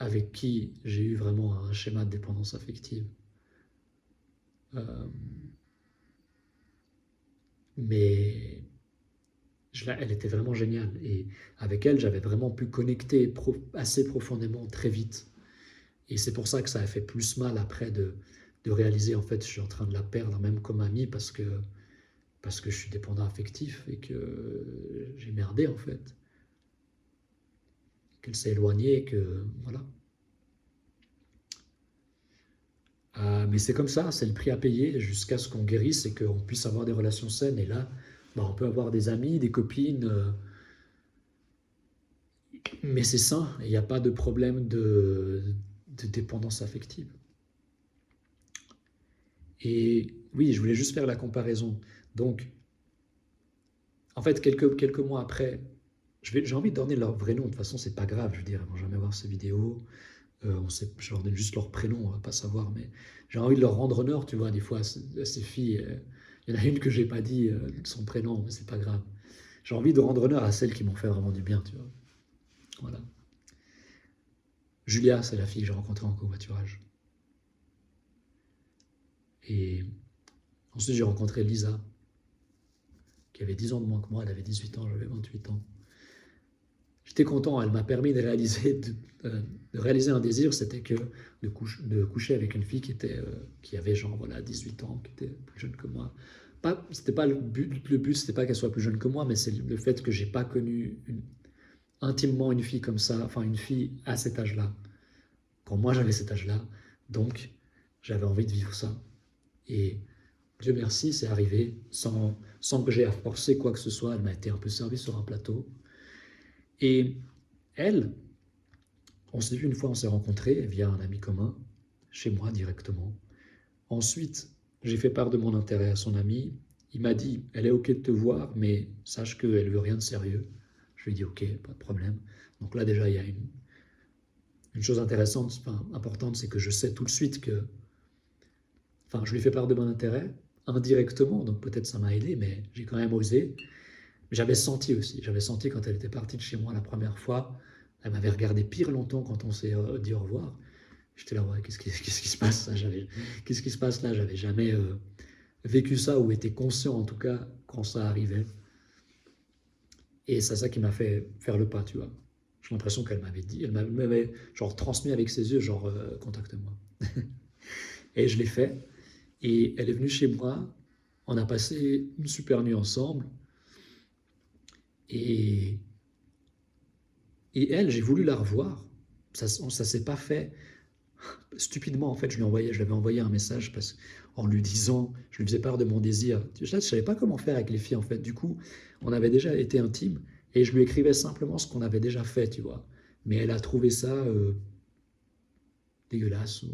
avec qui j'ai eu vraiment un schéma de dépendance affective. Euh, mais elle était vraiment géniale. Et avec elle, j'avais vraiment pu connecter assez profondément très vite. Et c'est pour ça que ça a fait plus mal après de réaliser, en fait, je suis en train de la perdre, même comme amie, parce que je suis dépendant affectif et que j'ai merdé, en fait. Qu'elle s'est éloignée et que, voilà. Mais c'est comme ça, c'est le prix à payer jusqu'à ce qu'on guérisse et qu'on puisse avoir des relations saines. Et là, bah, on peut avoir des amis, des copines, mais c'est sain, il n'y a pas de problème de dépendance affective. Et oui, je voulais juste faire la comparaison. Donc, en fait, quelques mois après, j'ai envie de donner leur vrai nom. De toute façon, c'est pas grave. Je veux dire, ils vont jamais voir ces vidéos. Je leur donne juste leur prénom, on va pas savoir. Mais j'ai envie de leur rendre honneur, tu vois, des fois, à ces filles. Il y en a une que j'ai pas dit son prénom, mais c'est pas grave. J'ai envie de rendre honneur à celles qui m'ont fait vraiment du bien, tu vois. Voilà. Julia, c'est la fille que j'ai rencontrée en covoiturage. Et ensuite, j'ai rencontré Lisa, qui avait 10 ans de moins que moi. Elle avait 18 ans, j'avais 28 ans. J'étais content, elle m'a permis de réaliser un désir, c'était que de coucher avec une fille qui avait genre voilà 18 ans, qui était plus jeune que moi. C'était pas le but c'était pas qu'elle soit plus jeune que moi, mais c'est le fait que j'ai pas connu intimement une fille comme ça, enfin une fille à cet âge-là, quand moi j'avais cet âge-là, donc j'avais envie de vivre ça. Et Dieu merci, c'est arrivé sans que j'aie à forcer quoi que ce soit, elle m'a été un peu servie sur un plateau. Et elle, on s'est vu une fois, on s'est rencontrés via un ami commun, chez moi directement. Ensuite, j'ai fait part de mon intérêt à son ami. Il m'a dit, elle est OK de te voir, mais sache qu'elle veut rien de sérieux. Je lui ai dit, OK, pas de problème. Donc là, déjà, il y a une chose intéressante, enfin, importante, c'est que je sais tout de suite que... Enfin, je lui fais part de mon intérêt, indirectement, donc peut-être ça m'a aidé, mais j'ai quand même osé. J'avais senti aussi, j'avais senti quand elle était partie de chez moi la première fois, elle m'avait regardé pire longtemps quand on s'est dit au revoir. J'étais là, ouais, qu'est-ce qui se passe là? Qu'est-ce qui se passe là? J'avais jamais vécu ça ou été conscient en tout cas quand ça arrivait. Et c'est ça qui m'a fait faire le pas, tu vois. J'ai l'impression qu'elle m'avait dit, elle m'avait genre transmis avec ses yeux, genre contacte-moi. Et je l'ai fait. Et elle est venue chez moi. On a passé une super nuit ensemble. Et, et elle, j'ai voulu la revoir. Ça s'est pas fait stupidement. En fait, je lui avais envoyé un message en lui disant, je lui faisais part de mon désir. Je ne savais pas comment faire avec les filles, en fait. Du coup, on avait déjà été intimes et je lui écrivais simplement ce qu'on avait déjà fait, tu vois. Mais elle a trouvé ça dégueulasse ou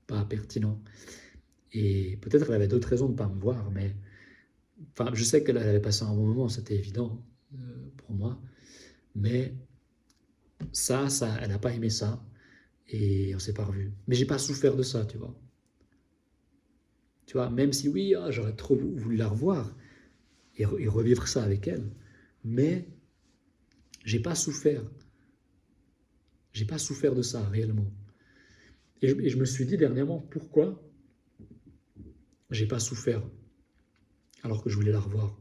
pas pertinent. Et peut-être qu'elle avait d'autres raisons de ne pas me voir, mais enfin, je sais qu'elle avait passé un bon moment, c'était évident pour moi. Mais elle n'a pas aimé ça et on s'est pas revus. Mais j'ai pas souffert de ça, tu vois. Tu vois, même si oui, j'aurais trop voulu la revoir et revivre ça avec elle, mais j'ai pas souffert. J'ai pas souffert de ça réellement. Et je me suis dit dernièrement, pourquoi j'ai pas souffert alors que je voulais la revoir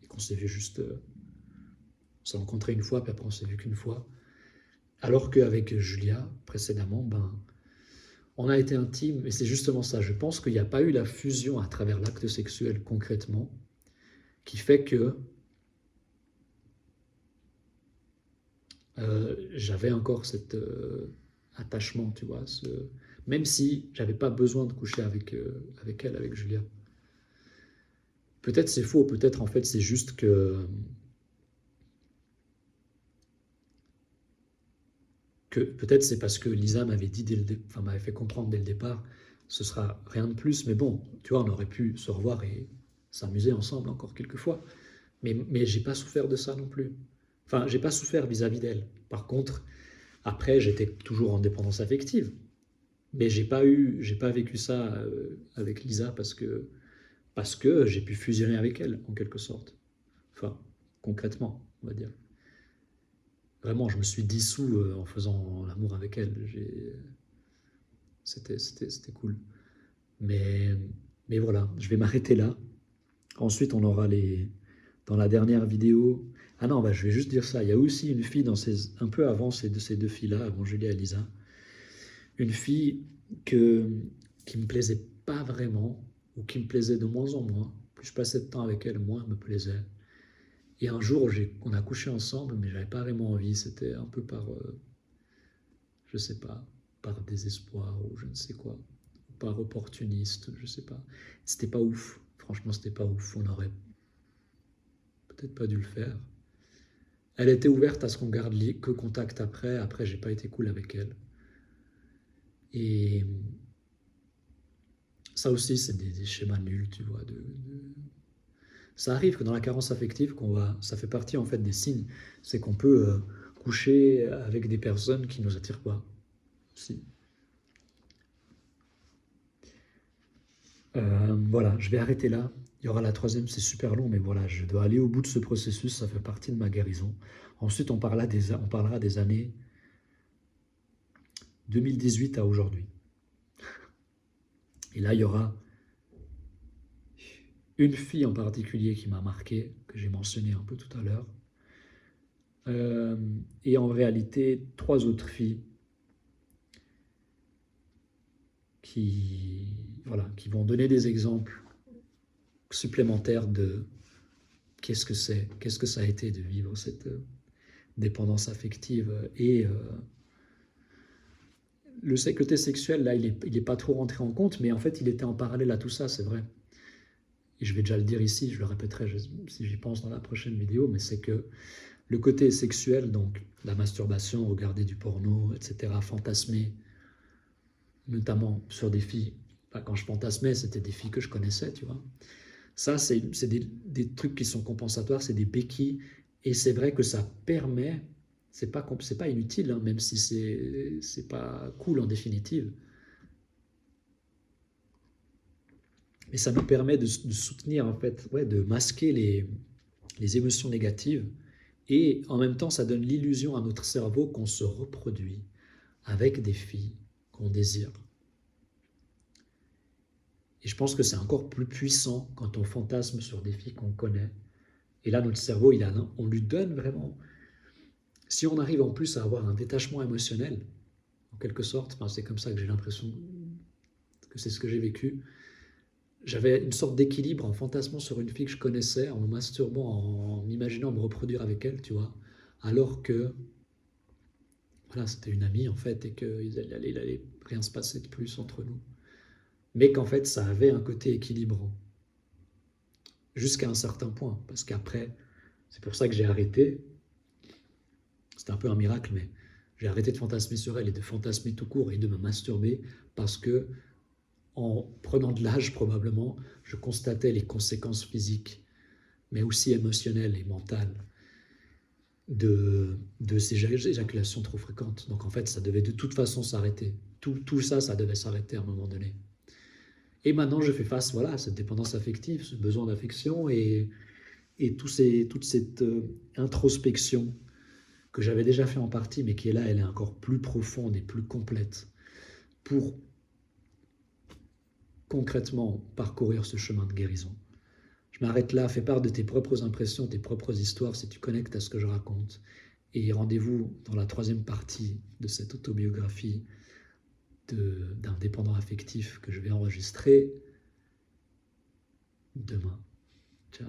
et qu'on s'est vu juste, on s'est rencontré une fois, puis après on s'est vu qu'une fois. Alors qu'avec Julia, précédemment, ben, on a été intime, et c'est justement ça. Je pense qu'il n'y a pas eu la fusion à travers l'acte sexuel concrètement qui fait que j'avais encore cet attachement, tu vois, même si j'avais pas besoin de coucher avec elle, avec Julia. Peut-être c'est faux, peut-être en fait c'est juste que peut-être c'est parce que Lisa m'avait dit enfin, m'avait fait comprendre dès le départ, ce sera rien de plus, mais bon, tu vois, on aurait pu se revoir et s'amuser ensemble encore quelques fois. Mais j'ai pas souffert de ça non plus. Enfin, j'ai pas souffert vis-à-vis d'elle. Par contre, après, j'étais toujours en dépendance affective. Mais j'ai pas vécu ça avec Lisa parce que j'ai pu fusionner avec elle, en quelque sorte. Enfin, concrètement, on va dire. Vraiment, je me suis dissous en faisant l'amour avec elle. C'était cool. Mais, mais voilà, je vais m'arrêter là. Ensuite, on aura dans la dernière vidéo. Ah non, bah, je vais juste dire ça. Il y a aussi une fille un peu avant ces deux filles-là, avant Julia et Lisa, une fille qui me plaisait pas vraiment, ou qui me plaisait de moins en moins. Plus je passais de temps avec elle, moins elle me plaisait. Et un jour, on a couché ensemble, mais j'avais pas vraiment envie. C'était un peu par, je sais pas, par désespoir ou je ne sais quoi, ou par opportuniste, je sais pas. C'était pas ouf. Franchement, c'était pas ouf. On aurait peut-être pas dû le faire. Elle était ouverte à ce qu'on garde que contact après. Après, j'ai pas été cool avec elle. Et ça aussi, c'est des schémas nuls, tu vois. Ça arrive que dans la carence affective, ça fait partie en fait des signes. C'est qu'on peut coucher avec des personnes qui nous attirent pas. Si. Voilà, je vais arrêter là. Il y aura la troisième, c'est super long, mais voilà, je dois aller au bout de ce processus, ça fait partie de ma guérison. Ensuite, on parlera des années 2018 à aujourd'hui. Et là, il y aura une fille en particulier qui m'a marqué, que j'ai mentionné un peu tout à l'heure. Et en réalité, trois autres filles voilà, qui vont donner des exemples supplémentaires de qu'est-ce que ça a été de vivre cette dépendance affective. Et le côté sexuel, là, il est pas trop rentré en compte, mais en fait, il était en parallèle à tout ça, c'est vrai. Et je vais déjà le dire ici, je le répéterai si j'y pense dans la prochaine vidéo, mais c'est que le côté sexuel, donc la masturbation, regarder du porno, etc., fantasmer, notamment sur des filles. Quand je fantasmais, c'était des filles que je connaissais, tu vois. Ça, c'est des trucs qui sont compensatoires, c'est des béquilles. Et c'est vrai que ça permet, c'est pas inutile, hein, même si c'est pas cool en définitive. Mais ça nous permet de soutenir, en fait, ouais, de masquer les émotions négatives. Et en même temps, ça donne l'illusion à notre cerveau qu'on se reproduit avec des filles qu'on désire. Et je pense que c'est encore plus puissant quand on fantasme sur des filles qu'on connaît. Et là, notre cerveau, on lui donne vraiment. Si on arrive en plus à avoir un détachement émotionnel, en quelque sorte, enfin, c'est comme ça que j'ai l'impression que c'est ce que j'ai vécu. J'avais une sorte d'équilibre en fantasmant sur une fille que je connaissais, en me masturbant, en imaginant me reproduire avec elle, tu vois. Alors que, voilà, c'était une amie en fait, et qu'il allait rien se passer de plus entre nous. Mais qu'en fait, ça avait un côté équilibrant. Jusqu'à un certain point. Parce qu'après, c'est pour ça que j'ai arrêté. C'était un peu un miracle, mais j'ai arrêté de fantasmer sur elle et de fantasmer tout court et de me masturber parce que, en prenant de l'âge probablement, je constatais les conséquences physiques, mais aussi émotionnelles et mentales de ces éjaculations trop fréquentes. Donc en fait, ça devait de toute façon s'arrêter. Tout ça, ça devait s'arrêter à un moment donné. Et maintenant, je fais face, voilà, à cette dépendance affective, ce besoin d'affection et toute cette introspection que j'avais déjà fait en partie, mais qui est là, elle est encore plus profonde et plus complète pour concrètement parcourir ce chemin de guérison. Je m'arrête là, fais part de tes propres impressions, tes propres histoires si tu connectes à ce que je raconte. Et rendez-vous dans la troisième partie de cette autobiographie d'un dépendant affectif que je vais enregistrer demain. Ciao.